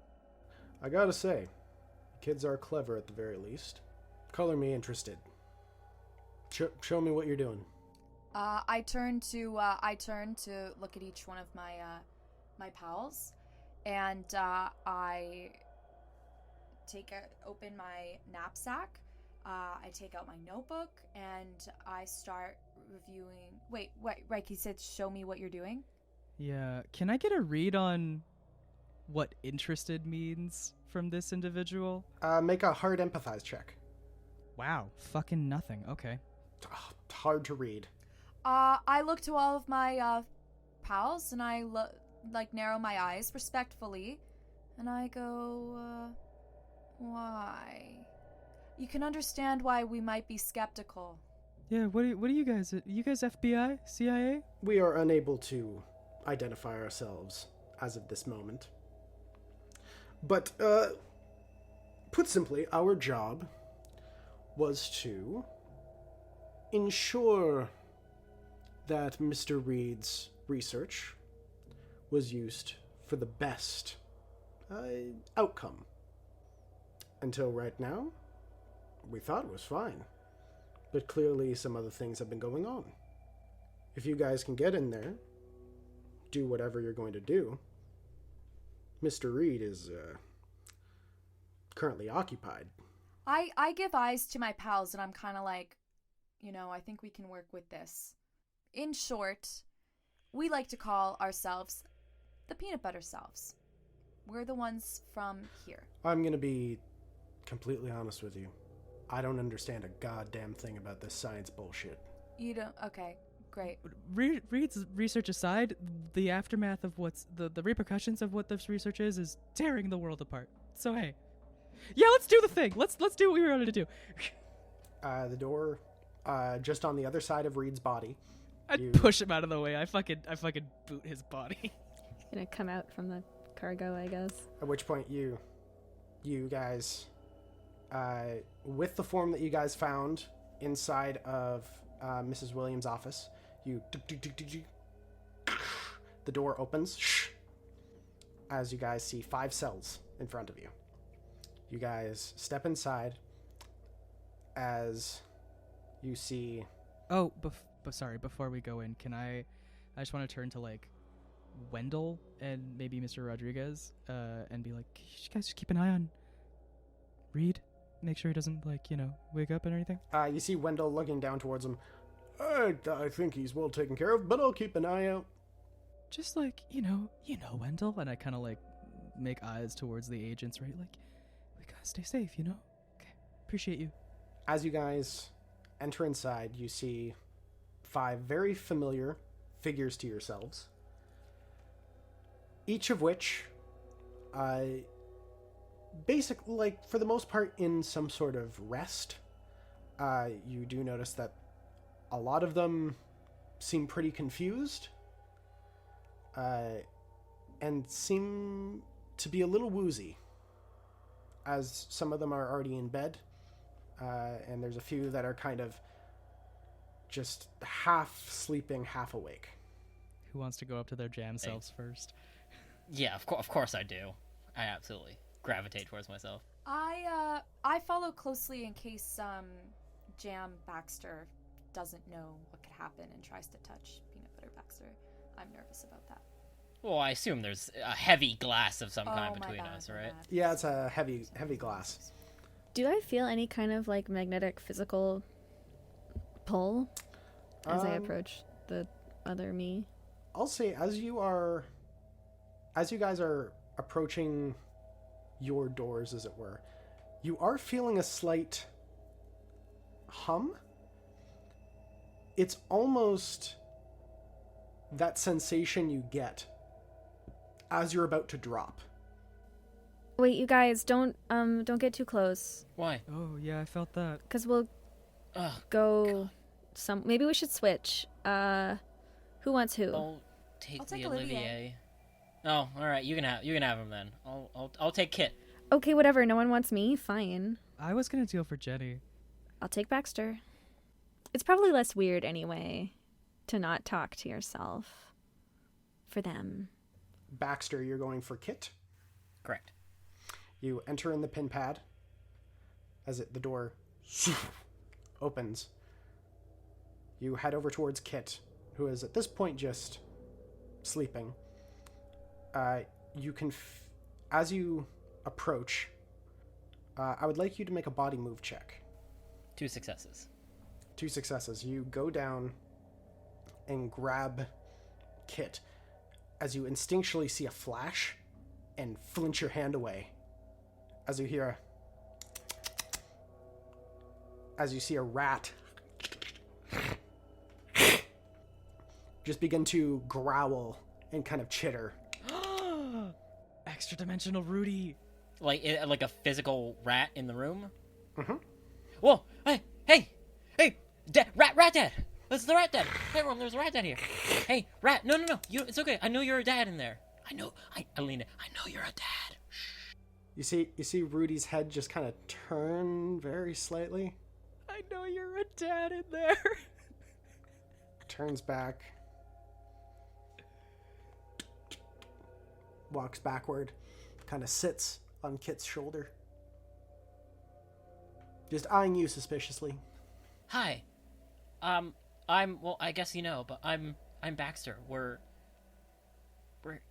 I gotta say, kids are clever at the very least. Color me interested. Show me what you're doing. I turn to look at each one of my my pals, and I open my knapsack. I take out my notebook and I start reviewing. Wait, He said, "Show me what you're doing." Yeah, can I get a read on what interested means from this individual? Make a hard empathize check. Wow, fucking nothing. Okay. Hard to read. I look to all of my pals and I narrow my eyes respectfully, and I go, why? You can understand why we might be skeptical. Yeah, what are you guys? You guys FBI? CIA? We are unable to identify ourselves as of this moment. But, put simply, our job was to ensure that Mr. Reed's research was used for the best outcome. Until right now, we thought it was fine. But clearly some other things have been going on. If you guys can get in there, do whatever you're going to do, Mr. Reed is currently occupied. I give eyes to my pals and I'm kind of like, I think we can work with this. In short, we like to call ourselves the peanut butter selves. We're the ones from here. I'm going to be completely honest with you. I don't understand a goddamn thing about this science bullshit. You don't? Okay, great. Reed's research aside, the aftermath of the repercussions of what this research is tearing the world apart. So hey, yeah, let's do the thing. Let's do what we were going to do. The door, just on the other side of Reed's body. I'd push him out of the way. I fucking boot his body. Gonna come out from the cargo, I guess. At which point you guys, with the form that you guys found inside of Mrs. Williams' office, the door opens as you guys see 5 cells in front of you. You guys step inside as you see... Oh, sorry, before we go in, I just want to turn to, Wendell and maybe Mr. Rodriguez, and be like, you guys just keep an eye on Reed? Make sure he doesn't, wake up and anything? You see Wendell looking down towards him. I think he's well taken care of, but I'll keep an eye out. Just Wendell, and I kind of, make eyes towards the agents, right? We gotta stay safe, Okay, appreciate you. As you guys enter inside, you see 5 very familiar figures to yourselves, each of which, basically, for the most part, in some sort of rest. You do notice that a lot of them seem pretty confused, and seem to be a little woozy, as some of them are already in bed, and there's a few that are kind of just half sleeping, half awake. Who wants to go up to their jam selves first? Yeah, of course I do. I absolutely gravitate towards myself. I follow closely in case Jam Baxter doesn't know what could happen and tries to touch Peanut Butter Baxter. I'm nervous about that. Well, I assume there's a heavy glass of some kind between bad, us, right? Yeah, it's a heavy glass. Do I feel any kind of magnetic physical pull as I approach the other me? I'll say as you guys are approaching your doors, as it were, you are feeling a slight hum. It's almost that sensation you get as you're about to drop. Wait, you guys, don't get too close. Why? Oh, yeah, I felt that. Because we'll Ugh, go maybe we should switch. Who wants who? I'll take I'll take the Olivier. Olivier. Oh, all right. You can have him then. I'll take Kit. Okay, whatever. No one wants me. Fine. I was gonna deal for Jenny. I'll take Baxter. It's probably less weird anyway to not talk to yourself. For them. Baxter, you're going for Kit. Correct. You enter in the pin pad as the door opens. You head over towards Kit, who is at this point just sleeping. You can, as you approach, I would like you to make a body move check. 2 successes. 2 successes. You go down and grab Kit as you instinctually see a flash and flinch your hand away as you see a rat just begin to growl and kind of chitter. Extra dimensional Rudy. Like a physical rat in the room? Mm-hmm. Whoa! Hey! Rat dad! That's the rat dad! Hey, everyone, there's a rat dad here. Hey, rat! No! It's okay. I know you're a dad in there. Alina, I know you're a dad. You see Rudy's head just kind of turn very slightly. I know you're a dad in there. Turns back. Walks backward. Kind of sits on Kit's shoulder. Just eyeing you suspiciously. Hi. I guess you know, but I'm Baxter. We're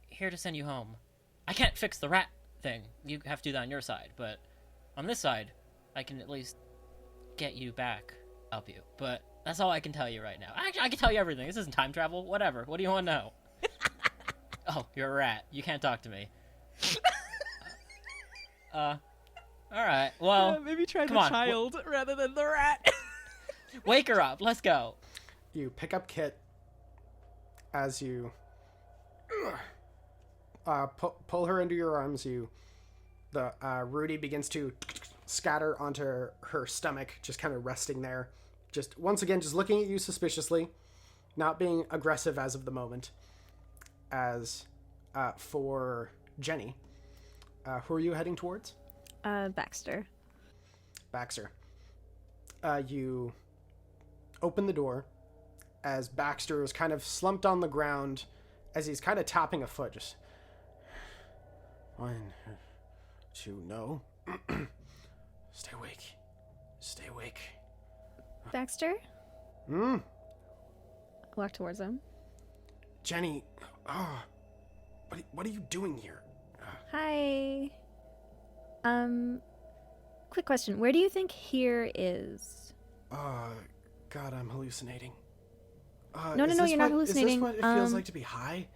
here to send you home. I can't fix the rat thing. You have to do that on your side, but on this side, I can at least get you back, help you. But that's all I can tell you right now. Actually, I can tell you everything. This isn't time travel. Whatever. What do you want to know? Oh, you're a rat. You can't talk to me. All right. Well, maybe try the on. child rather than the rat. Wake her up. Let's go. You pick up Kit as you pull her into your arms. Rudy begins to scatter onto her stomach, just kind of resting there. Just once again, just looking at you suspiciously, not being aggressive as of the moment. As for Jenny, who are you heading towards? Baxter. Baxter. You open the door as Baxter is kind of slumped on the ground as he's kind of tapping a foot. Just 1, 2, no. Stay awake. Stay awake. Baxter? Walk towards him. Jenny, what are you doing here? Hi. Quick question. Where do you think here is? God, I'm hallucinating. No, you're not hallucinating. Is this what it feels like to be high?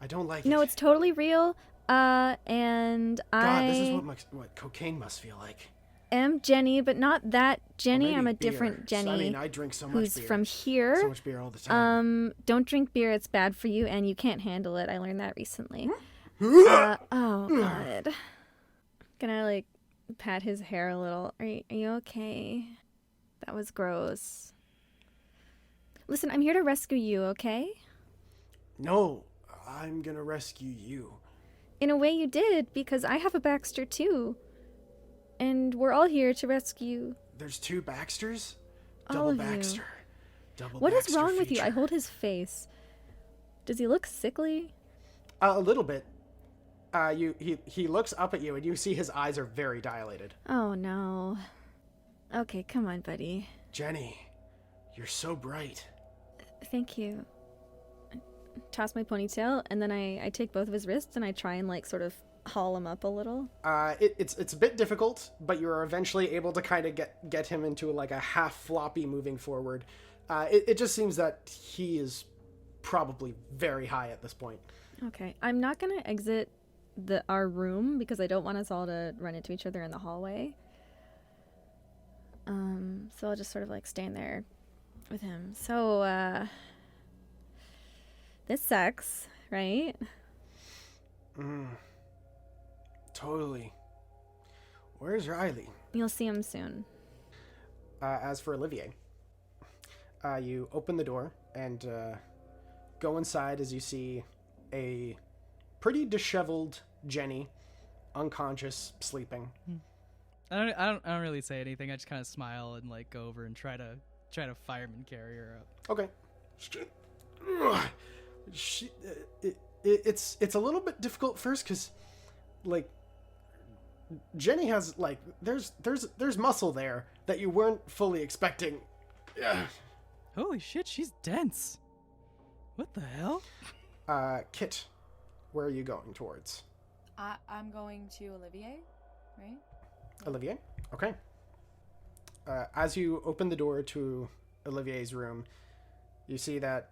I don't like it. No, it's totally real. And God, this is what cocaine must feel like. am Jenny, but not that Jenny. Maybe I'm a beer. different Jenny. I mean, I drink so much who's beer. from here. So much beer all the time. Don't drink beer. It's bad for you, and you can't handle it. I learned that recently. Oh God. Can I like pat his hair a little? Are you okay? That was gross. Listen, I'm here to rescue you. Okay? No, I'm gonna rescue you. In a way, you did because I have a Baxter too, and we're all here to rescue. There's 2 Baxters? All Double of you. Baxter. Double What is Baxter wrong with you? I feature. hold his face. Does he look sickly? A little bit. He looks up at you and you see his eyes are very dilated. Oh no. Okay, come on, buddy. Jenny, you're so bright. Thank you. I toss my ponytail, and then I take both of his wrists and I try and like sort of haul him up a little. It's a bit difficult, but you're eventually able to kind of get him into like a half floppy moving forward. It just seems that he is probably very high at this point. Okay, I'm not gonna exit our room because I don't want us all to run into each other in the hallway. So I'll just sort of like stand there with him. So, this sucks, right? Totally. Where's Riley? You'll see him soon. As for Olivier, you open the door and go inside as you see a pretty disheveled Jenny, unconscious, sleeping. I don't really say anything. I just kind of smile and like go over and try to fireman carry her up. Okay. It's a little bit difficult first because, like, Jenny has like there's muscle there that you weren't fully expecting. Yeah. Holy shit, she's dense. What the hell? Kit, where are you going towards? I'm going to Olivier, right? Olivier? Okay. As you open the door to Olivier's room, you see that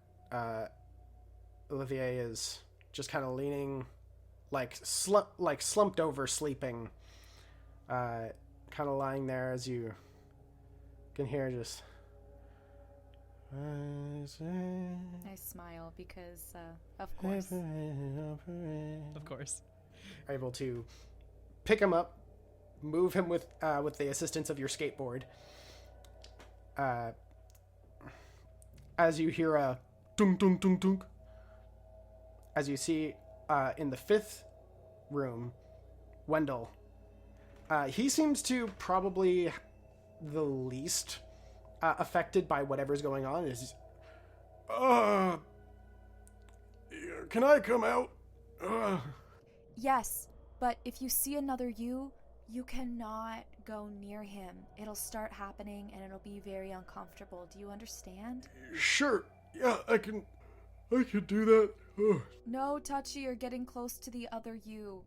Olivier is just kind of leaning, slumped over, sleeping, kind of lying there as you can hear just... I smile because, of course. Of course. Able to pick him up, move him with the assistance of your skateboard. As you hear a dunk dunk dunk dunk, as you see in the 5th room, Wendell. He seems to probably the least affected by whatever's going on. Is can I come out? Yes, but if you see another you cannot go near him. It'll start happening and it'll be very uncomfortable. Do you understand? Sure. Yeah, I can do that. No, Touchy, you're getting close to the other you.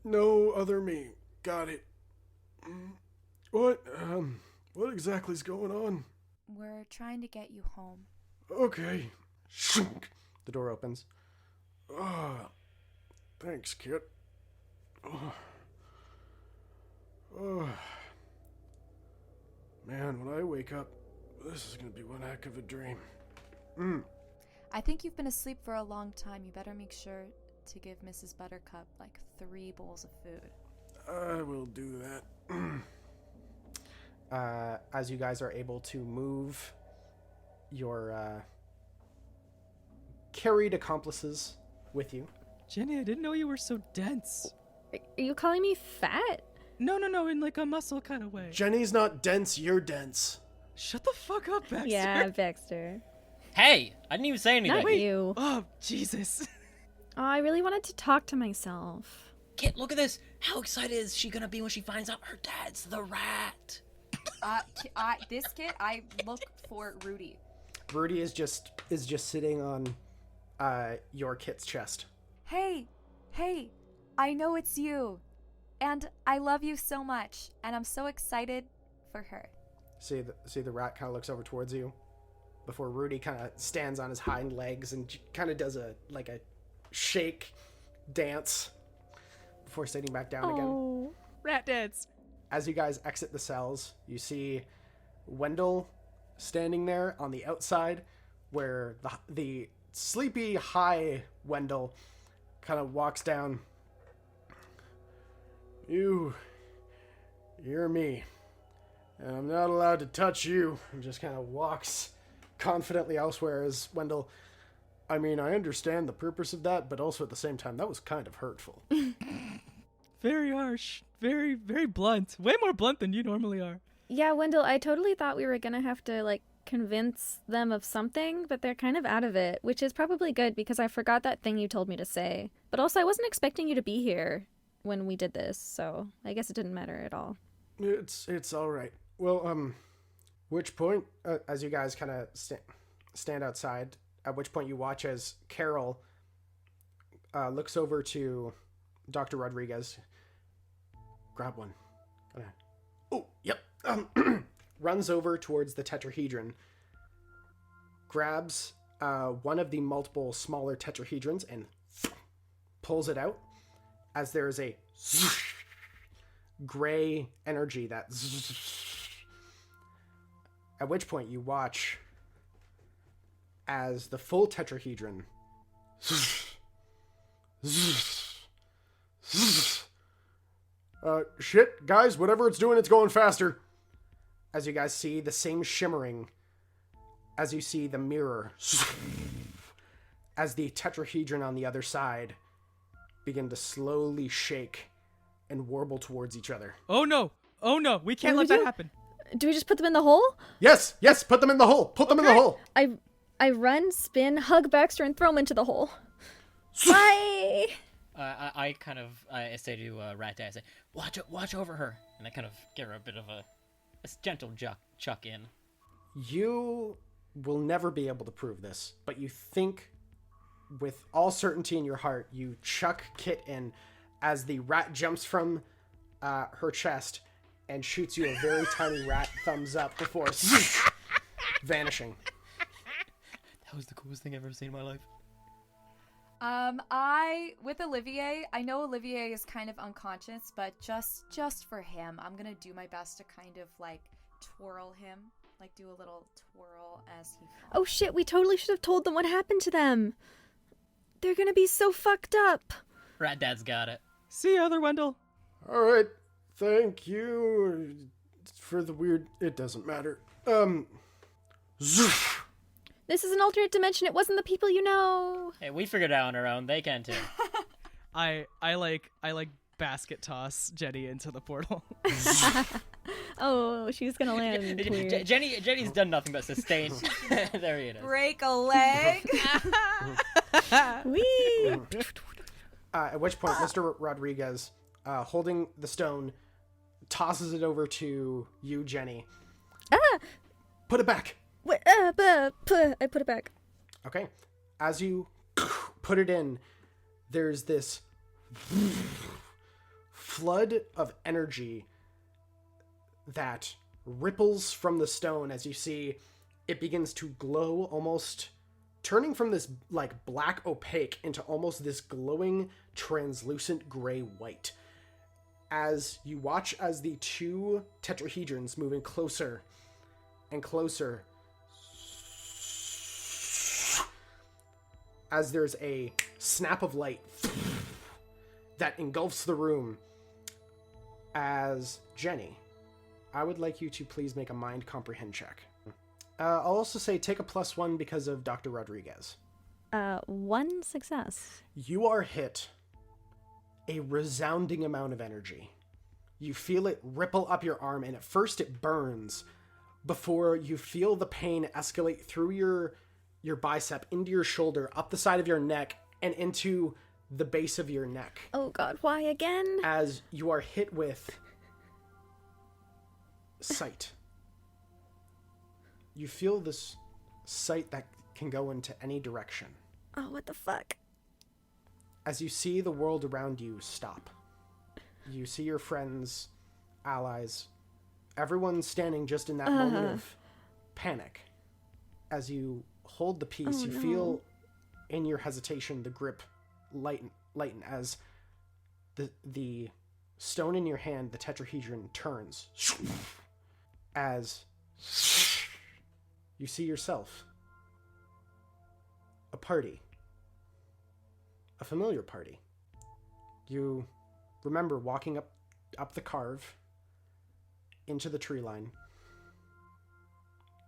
No other me. Got it. What exactly is going on? We're trying to get you home. Okay. The door opens. Thanks, Kit. Man, when I wake up, this is gonna be one heck of a dream. I think you've been asleep for a long time. You better make sure to give Mrs. Buttercup like 3 bowls of food. I will do that. As you guys are able to move your carried accomplices with you. Jenny, I didn't know you were so dense. Are you calling me fat? No, in like a muscle kind of way. Jenny's not dense, you're dense. Shut the fuck up, Baxter. Yeah, Baxter. Hey, I didn't even say anything. Not you. Oh, Jesus. Oh, I really wanted to talk to myself. Kit, look at this. How excited is she gonna be when she finds out her dad's the rat? This kid, I look for Rudy. Rudy is just sitting on your Kit's chest. Hey, I know it's you. And I love you so much. And I'm so excited for her. See the rat kind of looks over towards you before Rudy kind of stands on his hind legs and kind of does a shake dance before sitting back down again. Rat dance. As you guys exit the cells, you see Wendell standing there on the outside where the sleepy high Wendell kind of walks down. You're me. And I'm not allowed to touch you. And just kind of walks confidently elsewhere as Wendell. I mean, I understand the purpose of that, but also at the same time, that was kind of hurtful. Very harsh. Very, very blunt. Way more blunt than you normally are. Yeah, Wendell, I totally thought we were gonna have to, convince them of something, but they're kind of out of it, which is probably good because I forgot that thing you told me to say. But also, I wasn't expecting you to be here when we did this, so I guess it didn't matter at all. It's all right. Well, which point, as you guys kind of stand outside, at which point you watch as Carol looks over to Dr. Rodriguez. Grab one. Oh, yep. Runs over towards the tetrahedron. Grabs one of the multiple smaller tetrahedrons and pulls it out as there is a gray energy that At which point you watch as the full tetrahedron shit, guys, whatever it's doing, it's going faster. As you guys see the same shimmering as you see the mirror as the tetrahedron on the other side begin to slowly shake and warble towards each other. Oh no, we can't let that happen. Do we just put them in the hole? Yes, put them in the hole. Put them in the hole. I run, spin, hug Baxter, and throw him into the hole. Bye! I kind of say to Rat Dad, I say, watch over her. And I kind of give her a bit of a gentle chuck in. You will never be able to prove this, but you think with all certainty in your heart, you chuck Kit in as the rat jumps from her chest and shoots you a very tiny rat thumbs up before vanishing. That was the coolest thing I've ever seen in my life. With Olivier, I know Olivier is kind of unconscious, but just for him, I'm gonna do my best to kind of like twirl him, like do a little twirl as he falls. Oh shit, we totally should have told them what happened to them. They're gonna be so fucked up. Rat Dad's got it. See you, other Wendell. All right, thank you for the weird. It doesn't matter. This is an alternate dimension. It wasn't the people you know. Hey, we figured it out on our own. They can too. I like basket toss Jenny into the portal. Oh, she's gonna land. Weird. Jenny's done nothing but sustain. There he is. Break a leg. Whee! At which point, Mr. Rodriguez, holding the stone, tosses it over to you, Jenny. Put it back. Wait, I put it back. Okay. As you put it in, there's this flood of energy that ripples from the stone as you see it begins to glow, almost turning from this like black opaque into almost this glowing translucent gray white. As you watch as the two tetrahedrons moving closer and closer, as there's a snap of light that engulfs the room, as Jenny, I would like you to please make a mind comprehend check. I'll also say take a +1 because of Dr. Rodriguez. 1 success. You are hit a resounding amount of energy. You feel it ripple up your arm, and at first it burns before you feel the pain escalate through your bicep, into your shoulder, up the side of your neck, and into the base of your neck. Oh god, why again? As you are hit with sight. You feel this sight that can go into any direction. Oh, what the fuck? As you see the world around you stop. You see your friends, allies, everyone standing just in that moment of panic. As you hold the piece, you feel in your hesitation the grip lighten as the stone in your hand, the tetrahedron, turns. As you see yourself. A party. A familiar party. You remember walking up the carve into the tree line,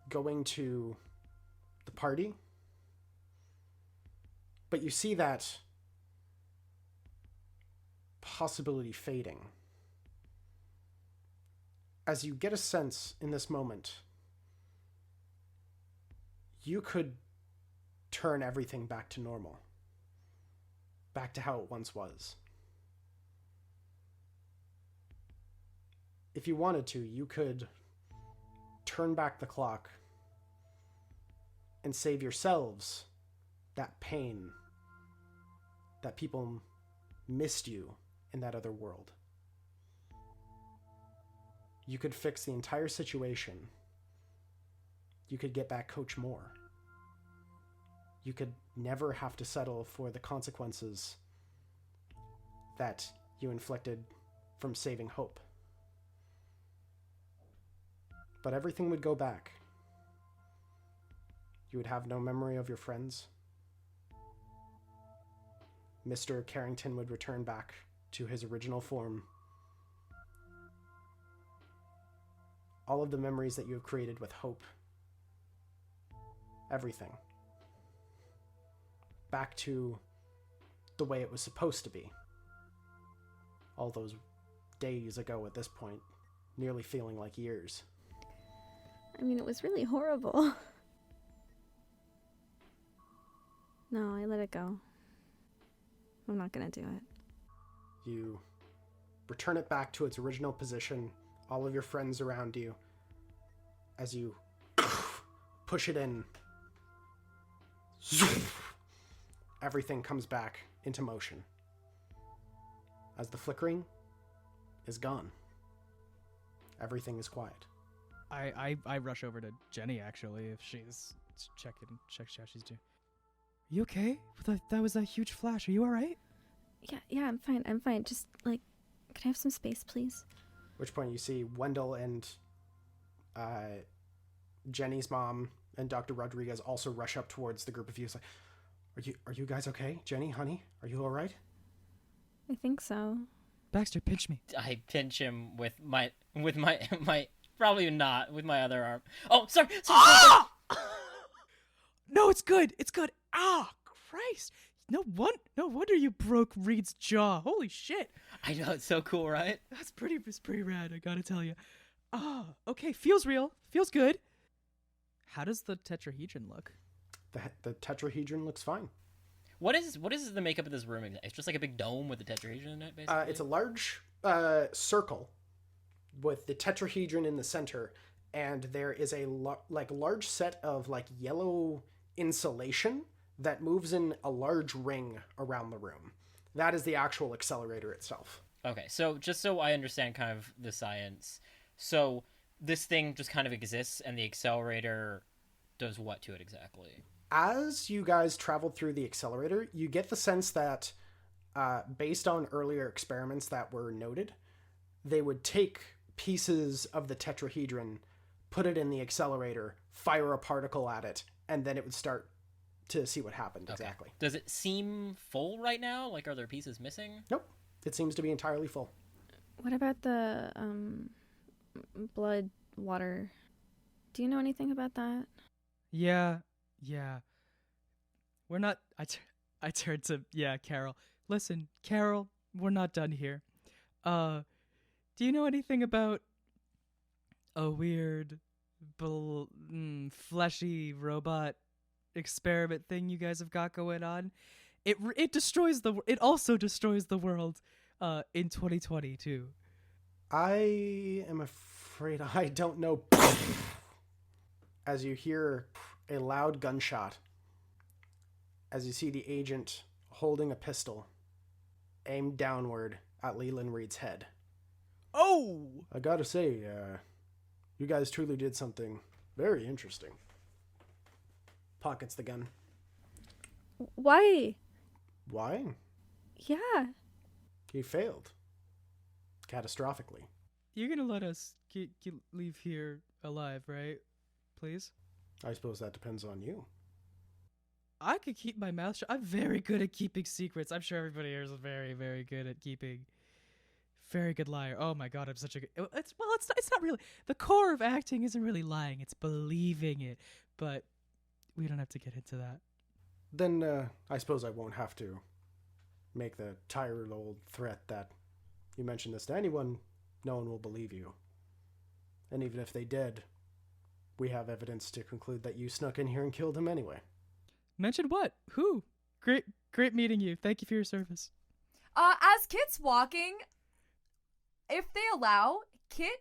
going to the party, but you see that possibility fading as you get a sense in this moment you could turn everything back to normal, back to how it once was. If you wanted to, you could turn back the clock and save yourselves that pain that people missed you in that other world. You could fix the entire situation. You could get back Coach Moore. You could never have to settle for the consequences that you inflicted from saving Hope. But everything would go back You would have no memory of your friends. Mr. Kerrington would return back to his original form. All of the memories that you have created with hope. Everything. Back to the way it was supposed to be. All those days ago at this point, nearly feeling like years. I mean, it was really horrible. No, I let it go. I'm not gonna do it. You return it back to its original position, all of your friends around you, as you push it in. Everything comes back into motion. As the flickering is gone, everything is quiet. I rush over to Jenny, actually, if she's check how she's doing. You okay? That was a huge flash. Are you all right? Yeah, I'm fine. Just, like, can I have some space, please? At which point you see Wendell and Jenny's mom and Dr. Rodriguez also rush up towards the group of you. It's like, are you guys okay? Jenny, honey, are you all right? I think so. Baxter, pinch me. I pinch him with my probably not with my other arm. Oh, sorry. Ah! No, it's good. Ah, Christ. No wonder you broke Reed's jaw. Holy shit. I know, it's so cool, right? That's pretty rad, I gotta tell you. Ah, okay, feels real. Feels good. How does the tetrahedron look? The tetrahedron looks fine. What is the makeup of this room? It's just like a big dome with a tetrahedron in it, basically? It's a large circle with the tetrahedron in the center, and there is a large set of like yellow insulation that moves in a large ring around the room. That is the actual accelerator itself. Okay, so just so I understand kind of the science, so this thing just kind of exists, and the accelerator does what to it exactly? As you guys traveled through the accelerator, you get the sense that, based on earlier experiments that were noted, they would take pieces of the tetrahedron, put it in the accelerator, fire a particle at it, and then it would start to see what happened exactly. Does it seem full right now? Like, are there pieces missing? Nope. It seems to be entirely full. What about the blood water? Do you know anything about that? Yeah. We're not... I turned to... Yeah, Carol. Listen, Carol, we're not done here. Do you know anything about a weird, fleshy robot experiment thing you guys have got going on? It destroys the... It also destroys the world in 2022. I am afraid I don't know. As you hear a loud gunshot, as you see the agent holding a pistol aimed downward at Leland Reed's head. Oh! I gotta say, you guys truly did something very interesting. Pockets the gun. Why? Why? Yeah. He failed. Catastrophically. You're gonna let us leave here alive, right? Please? I suppose that depends on you. I could keep my mouth shut. I'm very good at keeping secrets. I'm sure everybody here is very, very good at keeping. Very good liar. Oh my god, I'm such a good... It's not really... The core of acting isn't really lying. It's believing it. But we don't have to get into that. Then, I suppose I won't have to make the tired old threat that you mention this to anyone, no one will believe you. And even if they did, we have evidence to conclude that you snuck in here and killed him anyway. Mention what? Who? Great meeting you. Thank you for your service. As Kit's walking, if they allow, Kit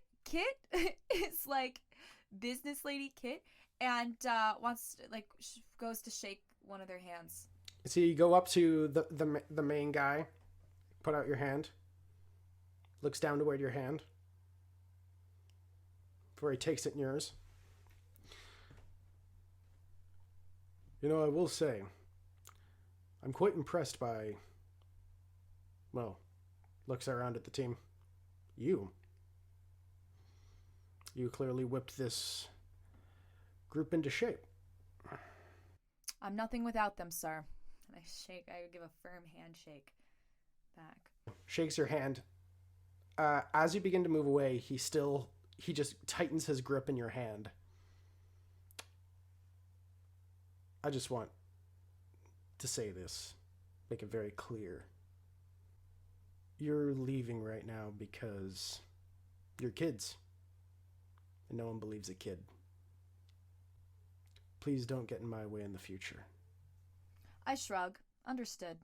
is like business lady Kit, and wants to, like, goes to shake one of their hands. So you go up to the main guy, put out your hand, looks down toward your hand before he takes it in yours. You know, I will say, I'm quite impressed by, well, looks around at the team. You clearly whipped this group into shape. I'm nothing without them, sir. And I give a firm handshake back. Shakes your hand. As you begin to move away, he just tightens his grip in your hand. I just want to say this, make it very clear. You're leaving right now because you're kids, and no one believes a kid. Please don't get in my way in the future. I shrug. Understood.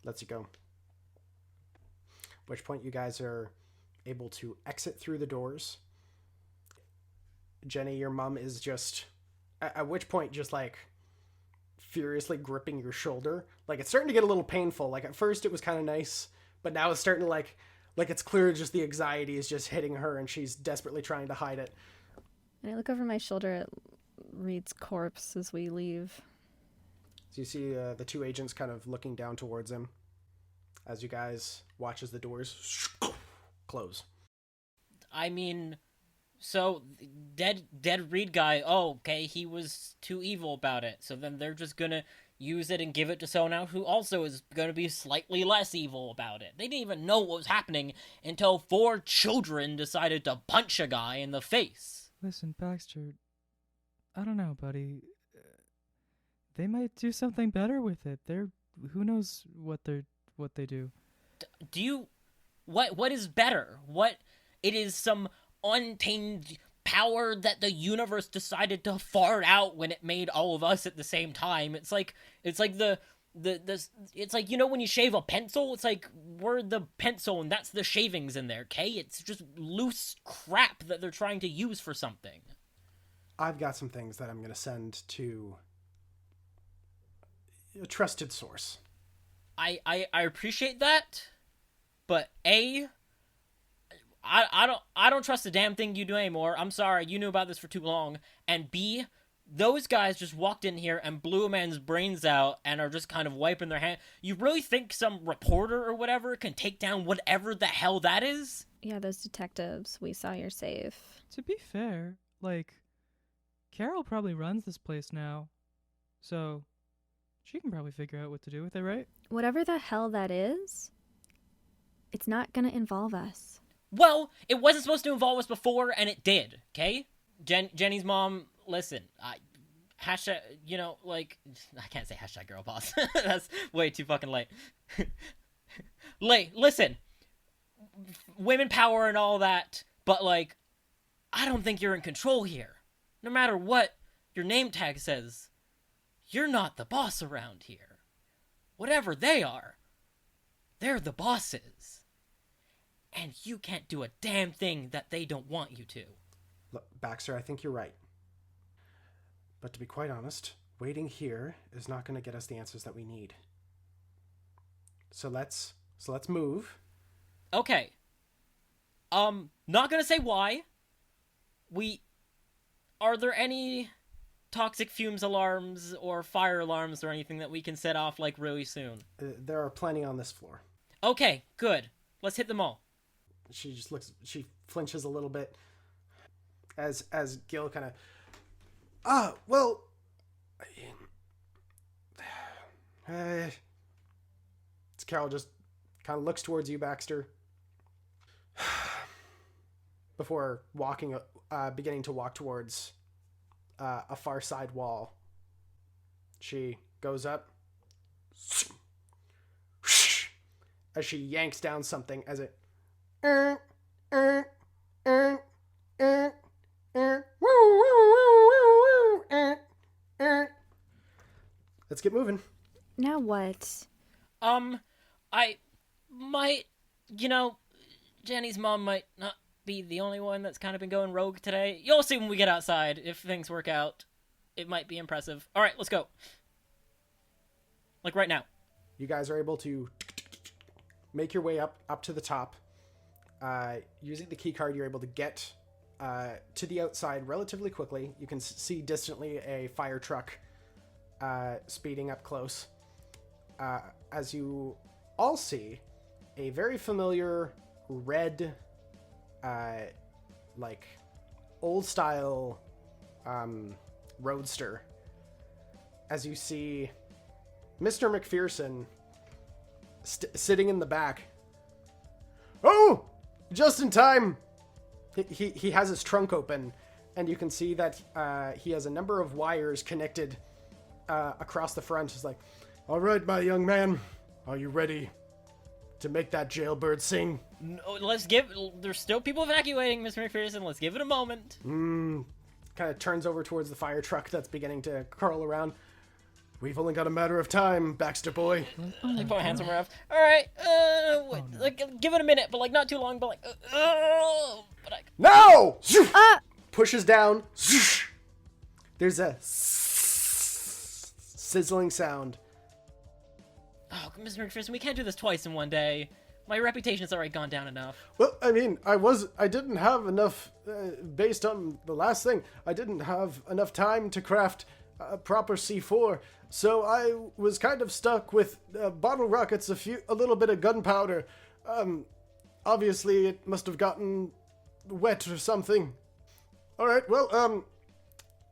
Lets you go. At which point you guys are able to exit through the doors. Jenny, your mom is just, at which point, just like furiously gripping your shoulder. Like, it's starting to get a little painful. Like, at first it was kind of nice, but now it's starting to like it's clear just the anxiety is just hitting her and she's desperately trying to hide it. And I look over my shoulder at Reed's corpse as we leave. So you see the two agents kind of looking down towards him as you guys watch as the doors close. I mean, so dead Reed guy, oh, okay, he was too evil about it. So then they're just gonna use it and give it to someone else who also is gonna be slightly less evil about it. They didn't even know what was happening until 4 children decided to punch a guy in the face. Listen, Baxter, I don't know, buddy. They might do something better with it. Who knows what they do. Do you, what is better? It is some untamed power that the universe decided to fart out when it made all of us at the same time. It's like it's like, you know, when you shave a pencil, it's like we're the pencil and that's the shavings in there, okay? It's just loose crap that they're trying to use for something. I've got some things that I'm going to send to a trusted source. I appreciate that, but I don't trust the damn thing you do anymore. I'm sorry, you knew about this for too long. And B, those guys just walked in here and blew a man's brains out and are just kind of wiping their hand. You really think some reporter or whatever can take down whatever the hell that is? Yeah, those detectives. We saw your safe. To be fair, like, Carol probably runs this place now, so she can probably figure out what to do with it, right? Whatever the hell that is, it's not gonna involve us. Well, it wasn't supposed to involve us before, and it did, okay? Jenny's mom, listen, hashtag, you know, like, I can't say hashtag girl boss. That's way too fucking late. Listen, women power and all that, but, like, I don't think you're in control here. No matter what your name tag says, you're not the boss around here. Whatever they are, they're the bosses. And you can't do a damn thing that they don't want you to. Look, Baxter, I think you're right. But to be quite honest, waiting here is not going to get us the answers that we need. So let's move. Okay. Not gonna say why. Are there any toxic fumes alarms or fire alarms or anything that we can set off, like, really soon? There are plenty on this floor. Okay, good. Let's hit them all. She flinches a little bit as Gil kind of, well, Carol just kind of looks towards you, Baxter, before beginning to walk towards a far side wall. She goes up as she yanks down something as it let's get moving. Now what? I might, you know, Jenny's mom might not be the only one that's kind of been going rogue today. You'll see when we get outside. If things work out, it might be impressive. All right, let's go. Like right now. You guys are able to make your way up to the top. Using the key card, you're able to get to the outside relatively quickly. You can see distantly a fire truck speeding up close. As you all see, a very familiar red, like, old-style roadster as you see Mr. McPherson sitting in the back. Oh, just in time. He has his trunk open, and you can see that he has a number of wires connected across the front. He's like, all right, my young man, are you ready to make that jailbird sing? No, there's still people evacuating, Mr. McPherson. Let's give it a moment. Kind of turns over towards the fire truck that's beginning to curl around. We've only got a matter of time, Baxter boy. I put my hands on my ref. All right, give it a minute, but like not too long, but like, No! Pushes down. There's a sizzling sound. Oh, Mr. McPherson, we can't do this twice in one day. My reputation's already gone down enough. Well, I mean, I didn't have enough, based on the last thing, I didn't have enough time to craft a proper C4, so I was kind of stuck with bottle rockets, a little bit of gunpowder. Obviously it must have gotten wet or something. Alright, well,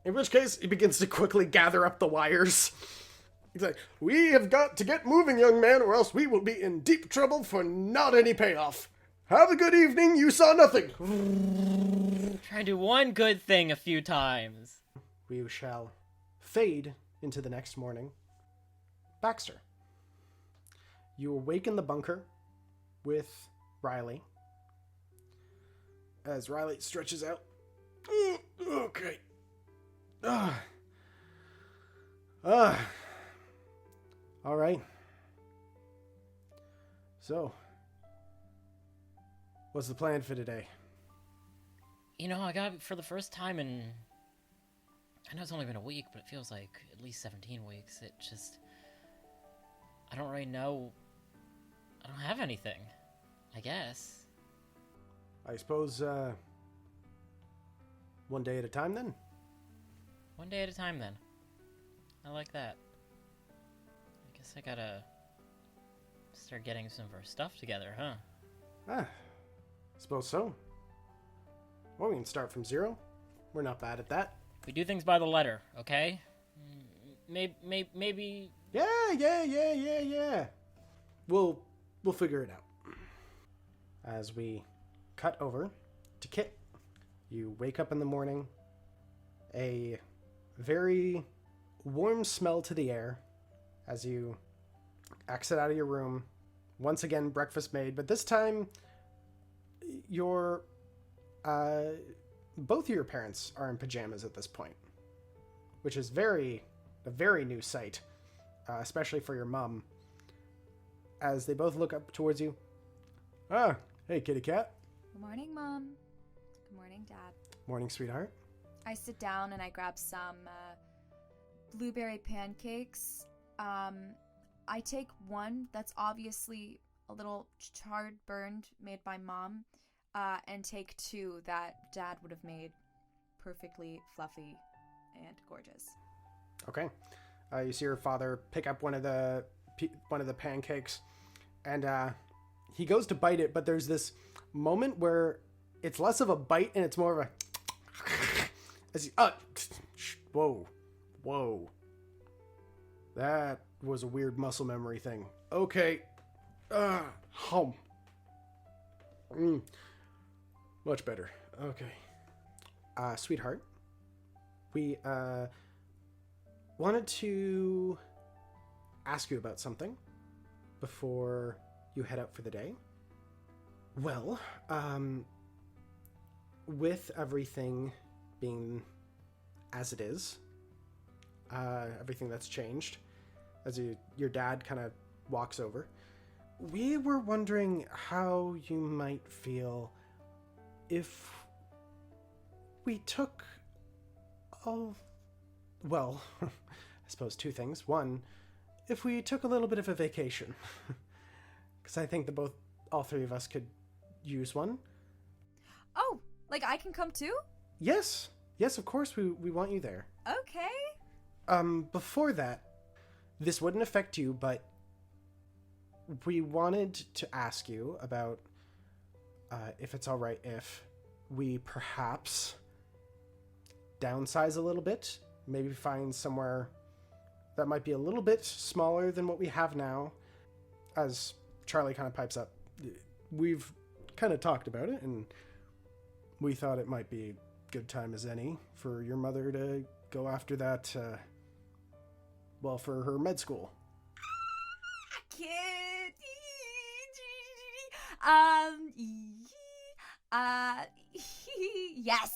in which case, he begins to quickly gather up the wires. He's like, we have got to get moving, young man, or else we will be in deep trouble for not any payoff. Have a good evening, you saw nothing. Try and do one good thing a few times. We shall fade into the next morning. Baxter, you awake in the bunker with Riley. As Riley stretches out. Okay. All right. So, what's the plan for today? You know, I got for the first time in... I know it's only been a week, but it feels like at least 17 weeks. It just... I don't really know... I don't have anything. I guess. I suppose, one day at a time, then? One day at a time, then. I like that. I guess I gotta... start getting some of our stuff together, huh? Suppose so. Well, we can start from zero. We're not bad at that. We do things by the letter, okay? Maybe... Yeah. We'll figure it out. As we cut over to Kit, you wake up in the morning, a very warm smell to the air as you exit out of your room. Once again, breakfast made, but this time your both of your parents are in pajamas at this point, which is a very new sight, especially for your mom, as they both look up towards you. Hey, kitty cat. Good morning, Mom. Good morning, Dad. Morning, sweetheart. I sit down and I grab some blueberry pancakes. I take one that's obviously a little charred, burned, made by Mom, and take two that Dad would have made perfectly fluffy and gorgeous. Okay. You see your father pick up one of the pancakes, and he goes to bite it, but there's this moment where it's less of a bite and it's more of a as he, whoa, that was a weird muscle memory thing. Okay, much better. Okay, sweetheart, we wanted to ask you about something before you head out for the day. Well, with everything being as it is, everything that's changed, as your dad kind of walks over, we were wondering how you might feel if we took well, I suppose two things. One, if we took a little bit of a vacation, because I think that all three of us could use one. Oh, like I can come too? Yes, of course, we want you there. Okay. Before that, this wouldn't affect you, but we wanted to ask you about if it's all right if we perhaps downsize a little bit, maybe find somewhere that might be a little bit smaller than what we have now. As Charlie kind of pipes up, we've kind of talked about it, and we thought it might be a good time as any for your mother to go after that, for her med school. Kid. Yes.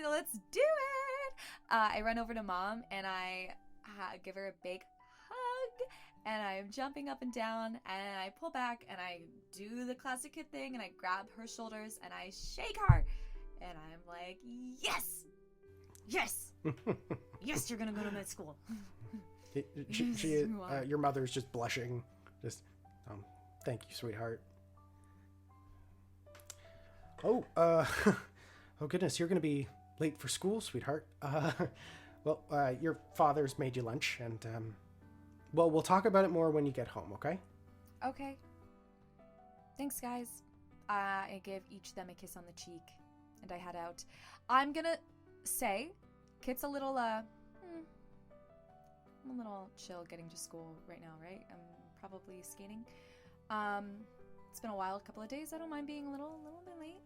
Let's do it. I run over to Mom and I give her a big hug, and I'm jumping up and down, and I pull back and I do the classic kid thing, and I grab her shoulders and I shake her, and I'm like, yes, yes, you're gonna go to med school. Your mother's just blushing. Just, thank you, sweetheart. Oh, oh goodness, you're gonna be late for school, sweetheart. Your father's made you lunch, and, we'll talk about it more when you get home, okay? Okay. Thanks, guys. I give each of them a kiss on the cheek, and I head out. I'm gonna say, Kit's a little, I'm a little chill getting to school right now, right? I'm probably skating. It's been a while, a couple of days. I don't mind being a little bit late.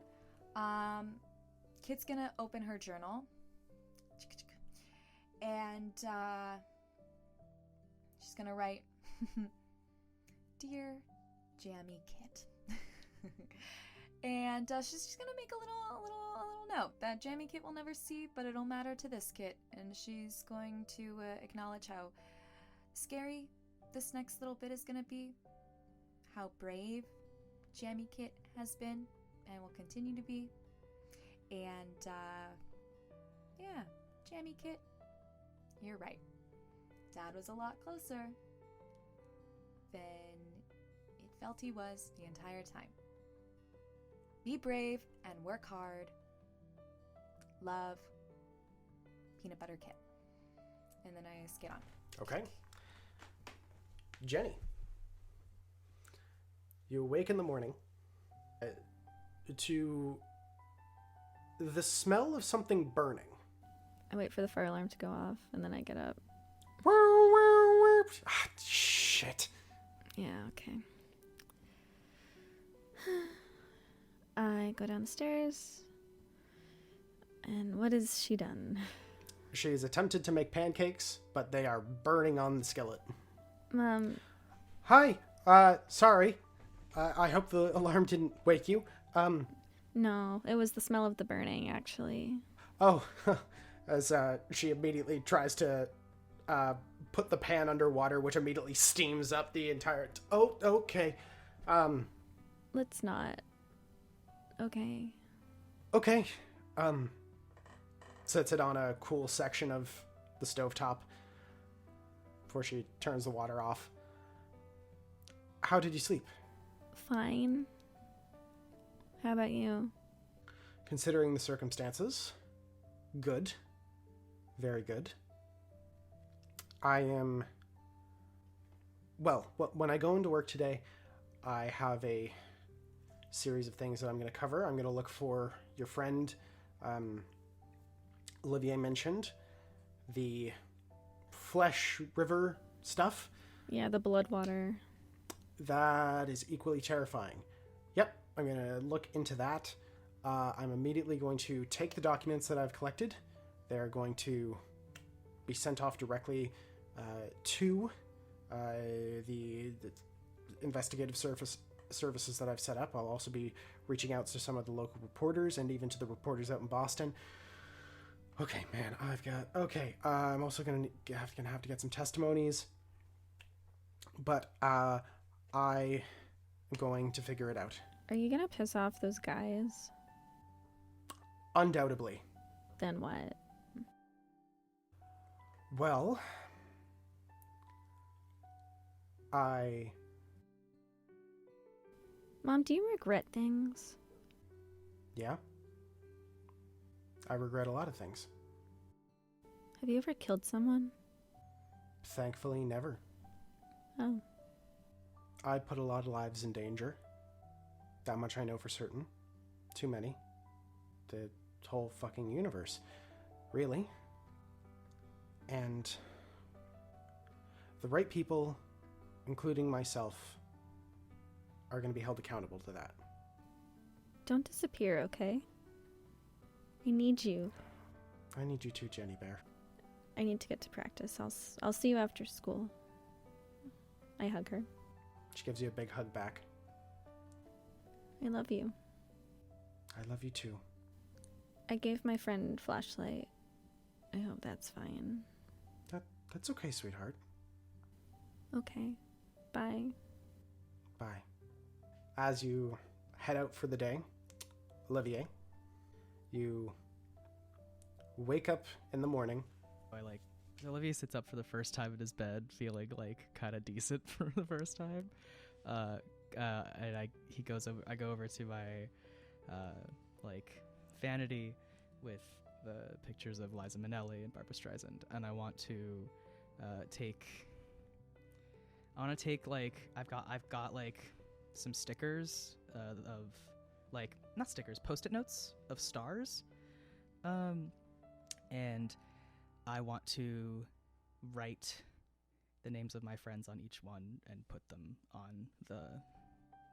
Kit's gonna open her journal, and she's gonna write, "Dear Jammy Kit," and she's just gonna make a little note that Jammy Kit will never see, but it'll matter to this Kit, and she's going to acknowledge how scary this next little bit is gonna be, how brave Jammy Kit has been and will continue to be, and Jammy Kit, you're right. Dad was a lot closer than it felt he was the entire time. Be brave and work hard. Love, Peanut Butter Kit. And then I skate on. Okay. Jenny, you awake in the morning to the smell of something burning. I wait for the fire alarm to go off, and then I get up. Ah, shit. Yeah, okay. I go down the stairs, and what has she done? She's attempted to make pancakes, but they are burning on the skillet. Mom. Hi. Sorry. I hope the alarm didn't wake you. No, it was the smell of the burning, actually. Oh, as she immediately tries to put the pan under water, which immediately steams up the entire... Oh, okay. Let's not. Okay. Okay. Sets it on a cool section of the stovetop before she turns the water off. How did you sleep? Fine. How about you? Considering the circumstances, good. Very good. I am... Well, when I go into work today, I have a series of things that I'm going to cover. I'm going to look for your friend, Olivier mentioned, the Flesh River stuff. Yeah, the blood water. That is equally terrifying. Yep, I'm going to look into that. I'm immediately going to take the documents that I've collected. They're going to be sent off directly to the investigative services that I've set up. I'll also be reaching out to some of the local reporters and even to the reporters out in Boston. Okay, man, I'm also gonna have to get some testimonies, but I am going to figure it out. Are you gonna piss off those guys? Undoubtedly. Then what? Well, Mom, do you regret things? Yeah. I regret a lot of things. Have you ever killed someone? Thankfully, never. Oh. I put a lot of lives in danger. That much I know for certain. Too many. The whole fucking universe. Really. And the right people, including myself, are going to be held accountable to that. Don't disappear, okay? I need you. I need you too, Jenny Bear. I need to get to practice. I'll see you after school. I hug her. She gives you a big hug back. I love you. I love you too. I gave my friend flashlight. I hope that's fine. That's okay, sweetheart. Okay. Bye. Bye. As you head out for the day, Olivier, you wake up in the morning. Olivier sits up for the first time in his bed, feeling kind of decent for the first time. And I go over to my vanity with the pictures of Liza Minnelli and Barbra Streisand, and I want to take I've got some stickers of not stickers, post-it notes of stars, and I want to write the names of my friends on each one and put them on the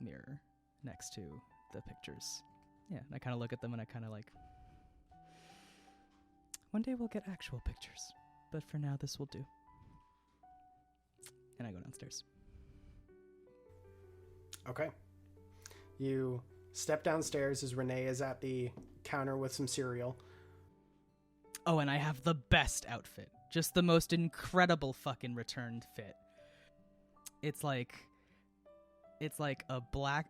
mirror next to the pictures. Yeah, and I kind of look at them and I kind of one day we'll get actual pictures, but for now this will do. And I go downstairs. Okay. You step downstairs as Renee is at the counter with some cereal. Oh, and I have the best outfit. Just the most incredible fucking returned fit. It's like a black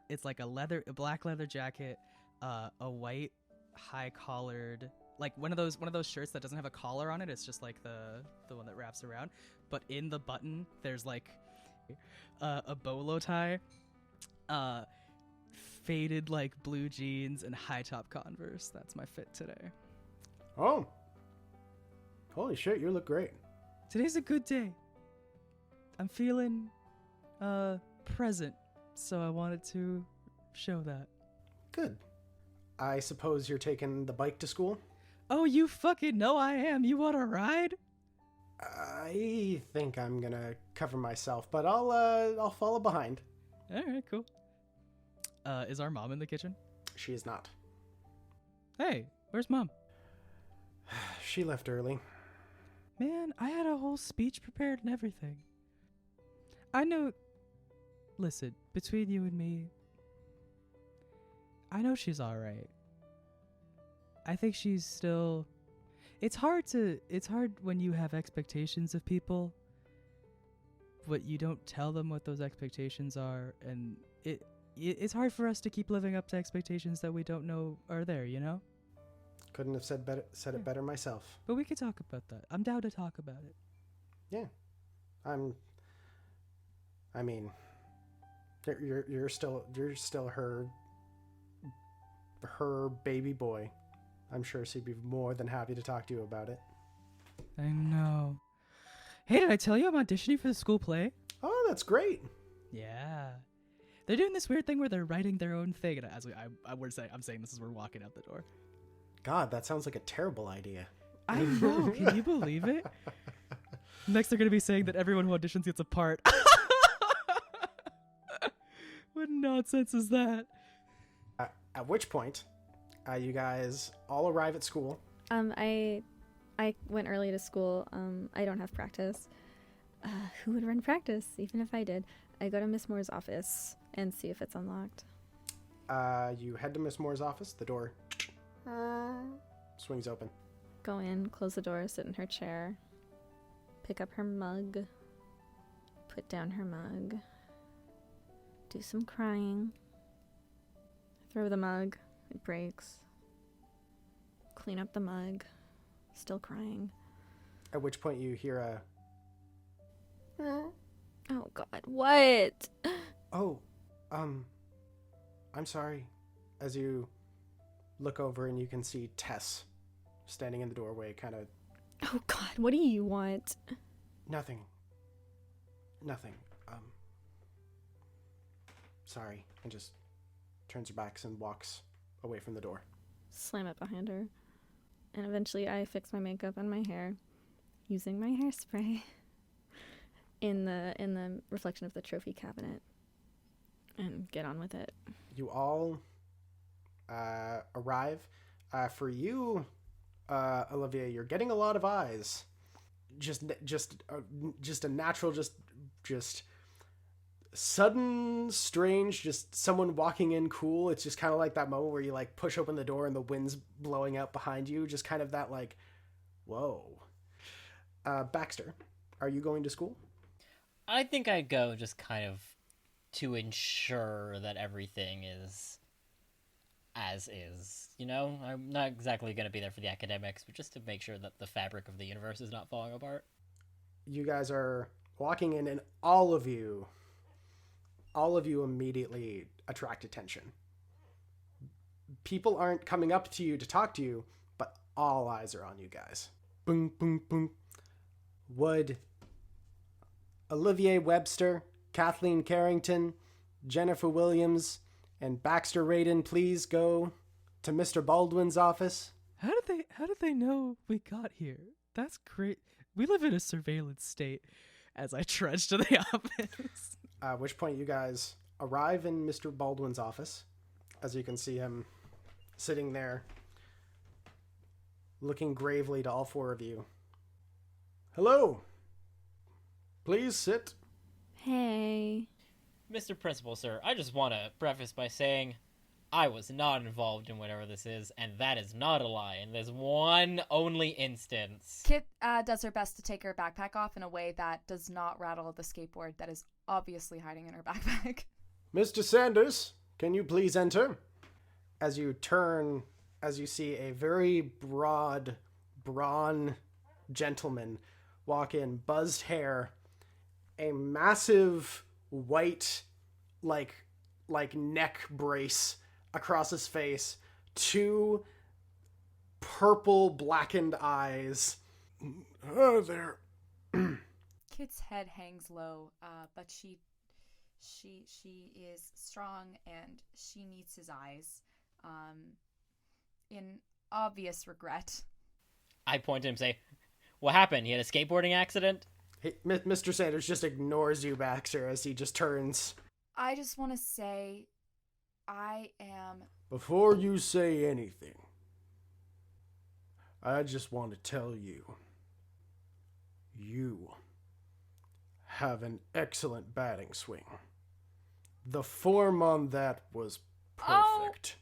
leather jacket, a white high collared, one of those shirts that doesn't have a collar on it. It's just the one that wraps around. But in the button, there's a bolo tie, faded blue jeans and high top Converse. That's my fit today. Oh. Holy shit, you look great. Today's a good day. I'm feeling present, so I wanted to show that. Good. I suppose you're taking the bike to school? Oh, you fucking know I am. You want to ride? I think I'm gonna cover myself, but I'll follow behind. All right, cool. Is our mom in the kitchen? She is not. Hey, where's mom? She left early. Man, I had a whole speech prepared and everything. I know... Listen, between you and me, I know she's alright. I think she's still... It's hard when you have expectations of people, but you don't tell them what those expectations are, and it's hard for us to keep living up to expectations that we don't know are there, you know? Couldn't have said it better myself. But we could talk about that. I'm down to talk about it. Yeah. I mean, you're still her baby boy. I'm sure she'd be more than happy to talk to you about it. I know. Hey, did I tell you I'm auditioning for the school play? Oh, that's great. Yeah. They're doing this weird thing where they're writing their own thing. And I'm saying this as we're walking out the door. God, that sounds like a terrible idea. I know. Can you believe it? Next, they're going to be saying that everyone who auditions gets a part. What nonsense is that? At which point, you guys all arrive at school. I went early to school. I don't have practice. Who would run practice, even if I did? I go to Miss Moore's office and see if it's unlocked. You head to Miss Moore's office. The door swings open. Go in, close the door, sit in her chair, pick up her mug, put down her mug, do some crying, throw the mug, it breaks, clean up the mug, still crying. At which point you hear a... Oh God, what? Oh, I'm sorry. As you look over and you can see Tess standing in the doorway, kind of... Oh God, what do you want? Nothing. Sorry. And just turns her back and walks away from the door. Slam it behind her. And eventually I fix my makeup and my hair using my hairspray. in the reflection of the trophy cabinet and get on with it. You all arrive. For you, Olivier, you're getting a lot of eyes. Just a natural, just sudden, strange, just someone walking in cool. It's just kind of like that moment where you like push open the door and the wind's blowing out behind you. Just kind of that like, whoa. Baxter, are you going to school? I think I'd go just kind of to ensure that everything is as is. You know, I'm not exactly going to be there for the academics, but just to make sure that the fabric of the universe is not falling apart. You guys are walking in, and all of you immediately attract attention. People aren't coming up to you to talk to you, but all eyes are on you guys. Boom, boom, boom. Would Olivier Webster, Kathleen Kerrington, Jennifer Williams, and Baxter Raydon please go to Mr. Baldwin's office? How did they know we got here? That's great. We live in a surveillance state as I trudge to the office. At which point you guys arrive in Mr. Baldwin's office. As you can see him sitting there, looking gravely to all four of you. Hello. Please sit. Hey. Mr. Principal, sir, I just want to preface by saying I was not involved in whatever this is, and that is not a lie, and there's one only instance. Kit does her best to take her backpack off in a way that does not rattle the skateboard that is obviously hiding in her backpack. Mr. Sanders, can you please enter? As you turn, as you see a very broad, brawn gentleman walk in, buzzed hair, a massive white, like neck brace across his face, two purple blackened eyes. Oh, there. Kit's head hangs low, but she is strong and she meets his eyes, in obvious regret. I point to him and say, what happened? He had a skateboarding accident? Hey, Mr. Sanders just ignores you, Baxter, as he just turns. I just want to say, I am... Before you say anything, I just want to tell you, you have an excellent batting swing. The form on that was perfect.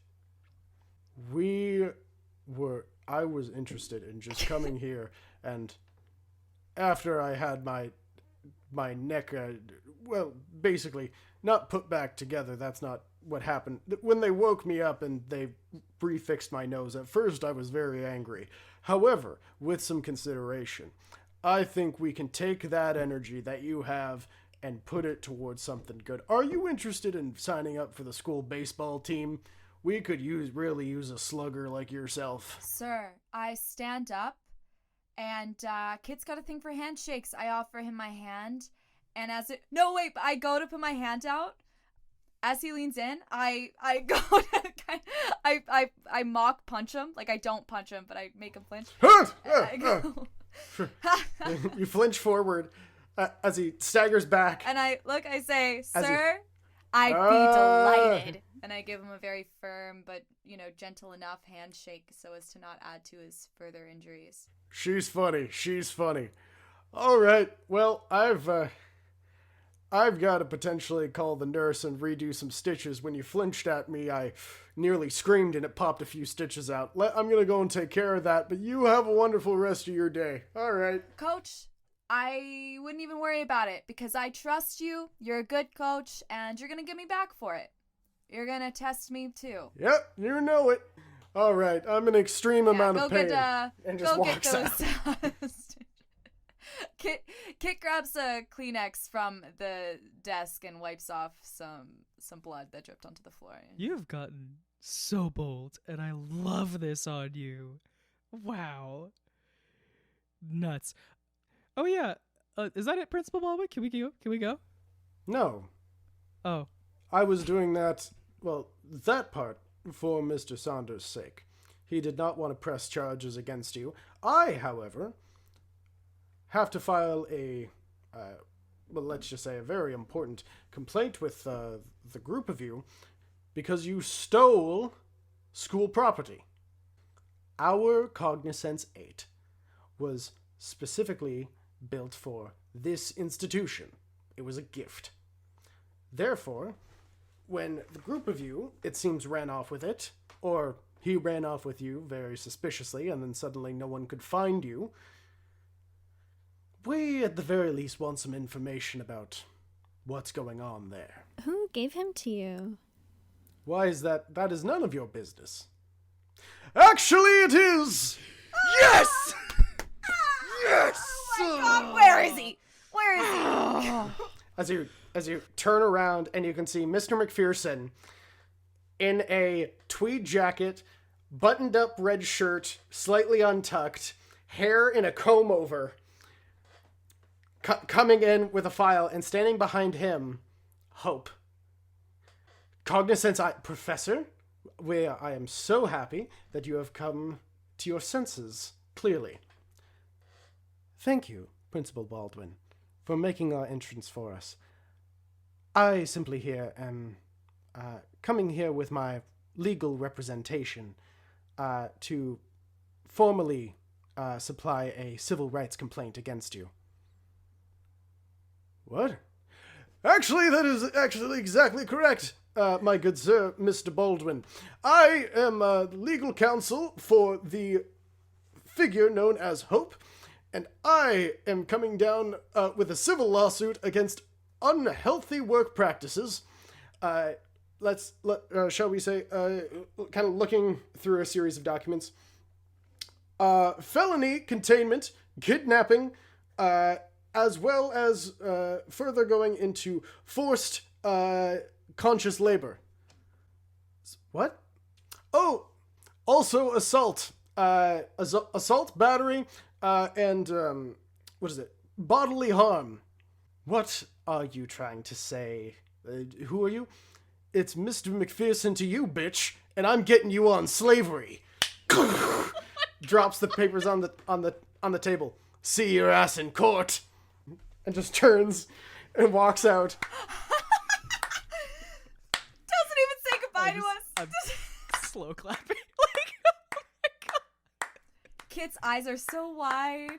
I was interested in just coming here, and after I had my neck, basically not put back together, that's not what happened. When they woke me up and they refixed my nose, at first I was very angry. However, with some consideration, I think we can take that energy that you have and put it towards something good. Are you interested in signing up for the school baseball team? We could really use a slugger like yourself. Sir, I stand up, and Kit's got a thing for handshakes. I offer him my hand, and I go to put my hand out. As he leans in, I go to I mock punch him. Like, I don't punch him, but I make him flinch. You flinch forward as he staggers back. And I say, sir, I'd be delighted. And I give him a very firm but, gentle enough handshake so as to not add to his further injuries. She's funny. All right, well, I've got to potentially call the nurse and redo some stitches. When you flinched at me, I nearly screamed and it popped a few stitches out. I'm going to go and take care of that, but you have a wonderful rest of your day. All right. Coach, I wouldn't even worry about it because I trust you. You're a good coach, and you're going to get me back for it. You're going to test me, too. Yep, you know it. All right, I'm in an extreme amount of pain. And just walks out. Kit grabs a Kleenex from the desk and wipes off some blood that dripped onto the floor. You've gotten so bold, and I love this on you. Wow. Nuts. Oh, yeah. Is that it, Principal Baldwin? Can we go? No. Oh. I was doing that part for Mr. Saunders' sake. He did not want to press charges against you. I, however, have to file a well, let's just say a very important complaint with the group of you, because you stole school property. Our Cognizance 8 was specifically built for this institution. It was a gift. Therefore, when the group of you, it seems, ran off with it, or he ran off with you very suspiciously, and then suddenly no one could find you, we at the very least want some information about what's going on there. Who gave him to you? Why is that? That is none of your business. Actually, it is! Yes! Yes! Oh my god, where is he? Where is he? As you turn around and you can see Mr. McPherson in a tweed jacket, buttoned up red shirt, slightly untucked, hair in a comb over, coming in with a file, and standing behind him, Hope. Cognizance, Professor, I am so happy that you have come to your senses, clearly. Thank you, Principal Baldwin, for making our entrance for us. I simply here am coming here with my legal representation to formally supply a civil rights complaint against you. What? Actually, that is actually exactly correct, my good sir, Mr. Baldwin. I am legal counsel for the figure known as Hope, and I am coming down with a civil lawsuit against unhealthy work practices. Shall we say, kind of looking through a series of documents. Felony containment, kidnapping, as well as further going into forced conscious labor. What? Oh, also assault. Assault, battery, and, what is it? Bodily harm. What are you trying to say? Who are you? It's Mr. McPherson to you, bitch, and I'm getting you on slavery. Drops the papers on the table. See your ass in court. And just turns and walks out. Doesn't even say goodbye to us. I'm slow clapping. Oh my god. Kit's eyes are so wide.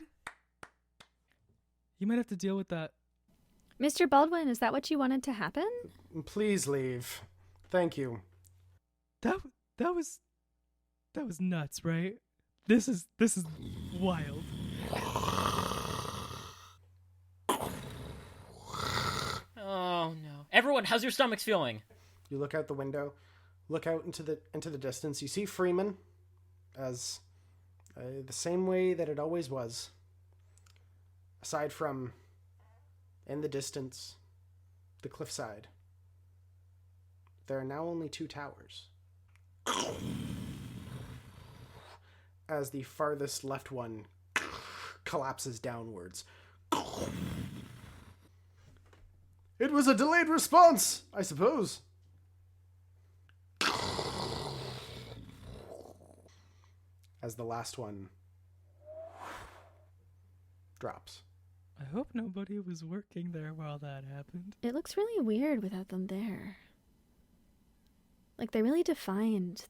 You might have to deal with that. Mr. Baldwin, is that what you wanted to happen? Please leave. Thank you. That was nuts, right? This is wild. Oh no. Everyone, how's your stomachs feeling? You look out the window, look out into the distance. You see Freeman as the same way that it always was. Aside from in the distance, the cliffside, there are now only 2 towers. As the farthest left one collapses downwards. It was a delayed response, I suppose. As the last one drops. I hope nobody was working there while that happened. It looks really weird without them there. Like, they really defined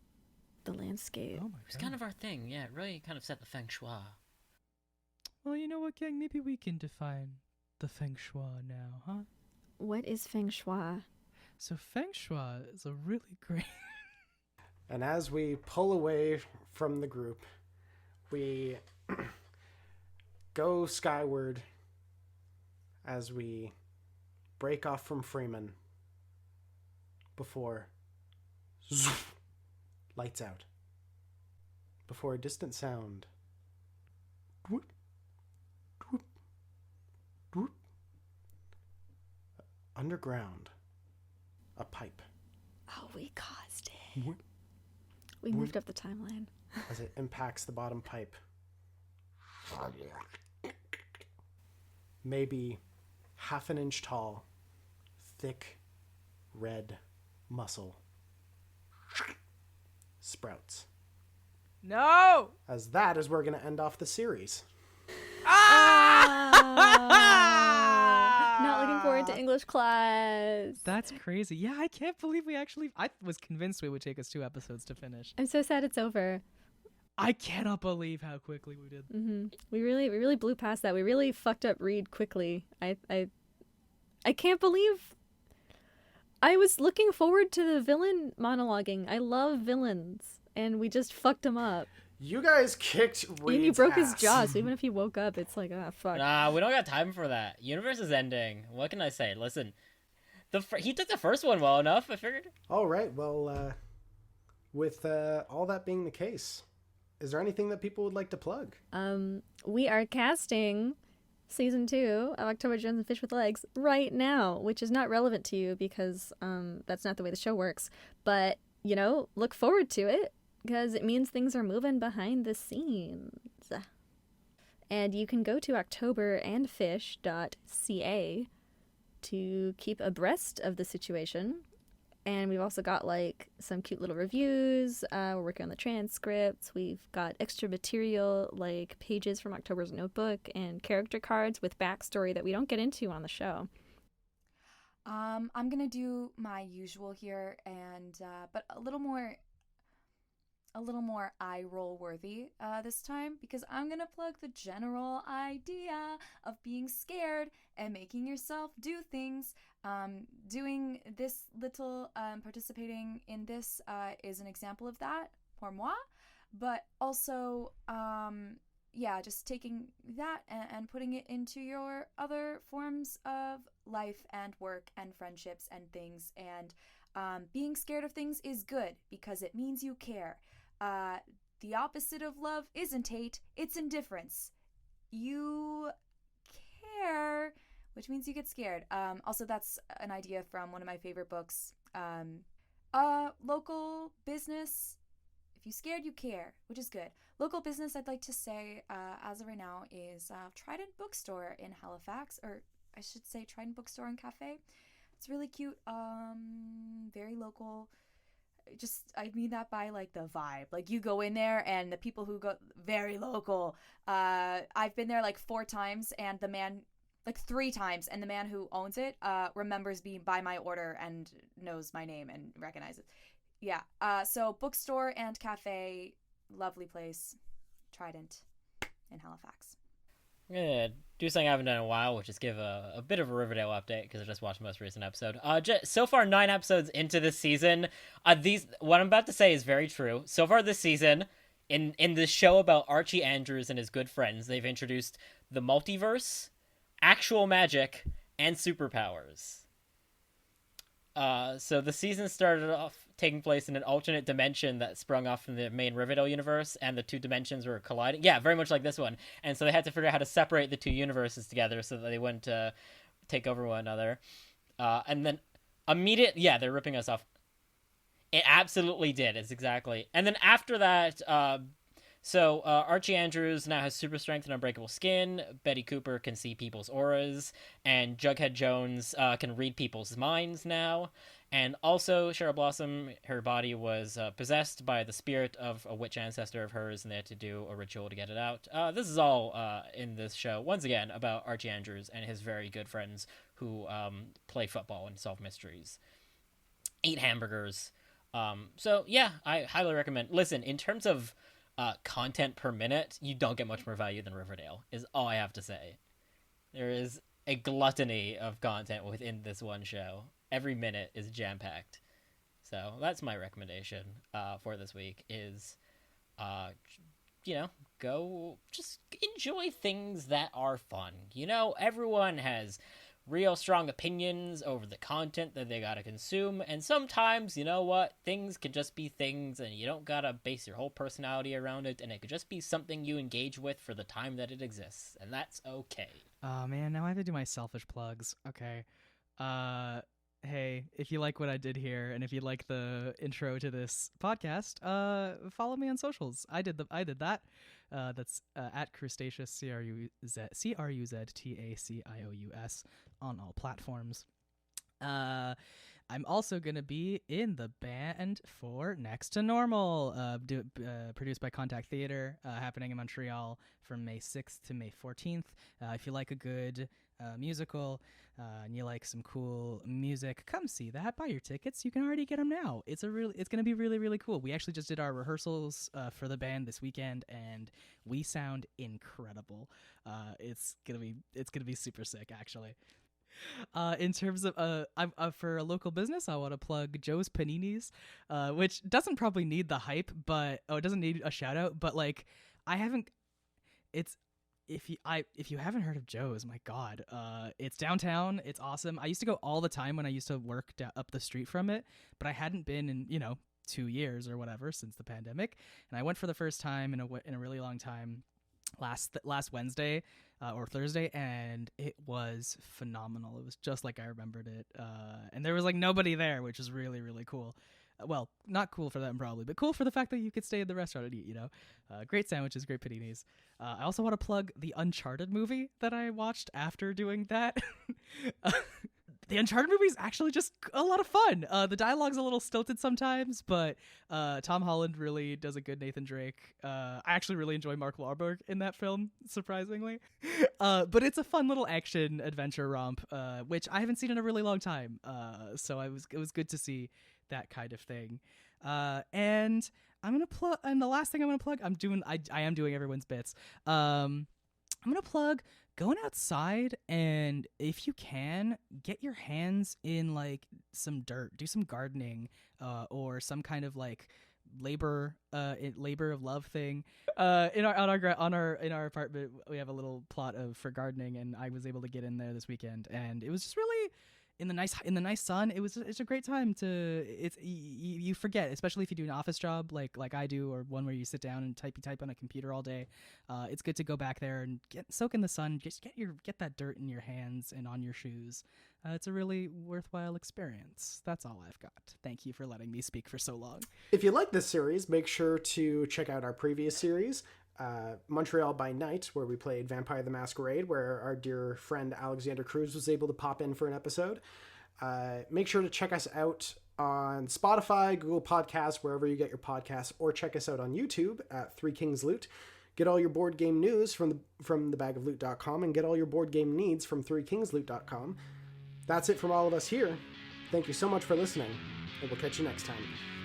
the landscape. Oh my It was god. kind of our thing, yeah. It really kind of set the feng shui. Well, you know what, gang? Maybe we can define the feng shui now, huh? What is feng shui? So feng shui is a really great... And as we pull away from the group, we go skyward as we break off from Freeman before lights out. Before a distant sound. Dwoop, dwoop, dwoop. Underground, a pipe. Oh, we caused it. Dwoop. We moved up the timeline. As it impacts the bottom pipe. Maybe half an inch tall, thick, red muscle sprouts. No! As that is where we're going to end off the series. Not looking English class. That's crazy. Yeah, I can't believe I was convinced it would take us 2 episodes to finish. I'm so sad it's over. I cannot believe how quickly we did. We really blew past that. We really fucked up Reed quickly. I can't believe. I was looking forward to the villain monologuing. I love villains, and we just fucked him up. You guys kicked Reed's And you broke his ass. jaw, so even if he woke up, it's like, ah, fuck. Nah, we don't got time for that. Universe is ending. What can I say? Listen, he took the first one well enough, I figured. All right, well, with all that being the case, is there anything that people would like to plug? We are casting season 2 of October Jones and Fish with Legs right now, which is not relevant to you because that's not the way the show works. But, look forward to it because it means things are moving behind the scenes. And you can go to octoberandfish.ca to keep abreast of the situation. And we've also got some cute little reviews. We're working on the transcripts. We've got extra material like pages from October's notebook and character cards with backstory that we don't get into on the show. I'm gonna do my usual here, and but a little more eye roll worthy this time, because I'm gonna plug the general idea of being scared and making yourself do things. Doing this little participating in this is an example of that pour moi, but also just taking that and putting it into your other forms of life and work and friendships and things. And being scared of things is good because it means you care. The opposite of love isn't hate, it's indifference. You care, which means you get scared. Also, that's an idea from one of my favorite books. Local business, if you scared, you care, which is good. Local business, I'd like to say, as of right now, is Trident Bookstore in Halifax, or I should say Trident Bookstore and Cafe. It's really cute, very local. I mean that by the vibe. You go in there and the people who go, very local. I've been there 4 times and the man, 3 times, and the man who owns it remembers being by my order and knows my name and recognizes. Yeah. So bookstore and cafe, lovely place. Trident in Halifax. I'm gonna do something I haven't done in a while, which is give a bit of a Riverdale update because I just watched the most recent episode. So far, 9 episodes into this season. What I'm about to say is very true. So far this season, in this show about Archie Andrews and his good friends, they've introduced the multiverse, actual magic, and superpowers. So the season started off taking place in an alternate dimension that sprung off from the main Riverdale universe, and the 2 dimensions were colliding. Yeah, very much like this one. And so they had to figure out how to separate the 2 universes together so that they wouldn't take over one another. And then they're ripping us off. It absolutely did. It's exactly. And then after that, Archie Andrews now has super strength and unbreakable skin. Betty Cooper can see people's auras, and Jughead Jones can read people's minds now. And also, Cheryl Blossom, her body was possessed by the spirit of a witch ancestor of hers, and they had to do a ritual to get it out. This is all in this show, once again, about Archie Andrews and his very good friends who play football and solve mysteries, eat hamburgers. I highly recommend. Listen, in terms of content per minute, you don't get much more value than Riverdale, is all I have to say. There is a gluttony of content within this one show. Every minute is jam-packed. So that's my recommendation for this week is, go just enjoy things that are fun. Everyone has real strong opinions over the content that they gotta consume, and sometimes, things can just be things, and you don't gotta base your whole personality around it, and it could just be something you engage with for the time that it exists, and that's okay. Oh man, now I have to do my selfish plugs. Okay. Hey, if you like what I did here, and if you like the intro to this podcast, follow me on socials. I did that. That's at Crustaceous, CRUZTACIOUS on all platforms. I'm also going to be in the band for Next to Normal, produced by Contact Theatre, happening in Montreal from May 6th to May 14th. If you like a good musical and you like some cool music, come see that. Buy your tickets. You can already get them now. It's going to be really, really cool. We actually just did our rehearsals for the band this weekend, and we sound incredible. It's gonna be super sick, actually. In terms of for a local business, I want to plug Joe's Paninis, which doesn't probably need the hype, but it doesn't need a shout out. But like, if you haven't heard of Joe's, my God, it's downtown. It's awesome. I used to go all the time when I used to work up the street from it, but I hadn't been in 2 years or whatever since the pandemic, and I went for the first time in a really long time last Wednesday or Thursday, and it was phenomenal. It was just like I remembered it, and there was like nobody there, which is really, really cool. Well, not cool for them probably, but cool for the fact that you could stay in the restaurant and eat, great sandwiches, great paninis. I also want to plug the Uncharted movie that I watched after doing that. The Uncharted movie is actually just a lot of fun. The dialogue's a little stilted sometimes, but Tom Holland really does a good Nathan Drake. I actually really enjoy Mark Wahlberg in that film, surprisingly. But it's a fun little action adventure romp, which I haven't seen in a really long time. So it was good to see that kind of thing. And I'm gonna plug. And the last thing I'm gonna plug, I am doing everyone's bits. I'm gonna plug going outside, and if you can, get your hands in like some dirt, do some gardening, or some kind of like labor of love thing. In our apartment, we have a little plot for gardening, and I was able to get in there this weekend, and it was just really in the nice sun. It's a great time you forget, especially if you do an office job like I do, or one where you sit down and type on a computer all day. It's good to go back there and soak in the sun, just get that dirt in your hands and on your shoes. It's a really worthwhile experience. That's all I've got. Thank you for letting me speak for so long. If you like this series, make sure to check out our previous series, Montreal by Night, where we played Vampire the Masquerade, where our dear friend Alexander Cruz was able to pop in for an episode. Make sure to check us out on Spotify, Google Podcasts, wherever you get your podcasts, or check us out on YouTube at Three Kings Loot. Get all your board game news from thebagofloot.com, and get all your board game needs from threekingsloot.com. That's it from all of us here. Thank you so much for listening, and we'll catch you next time.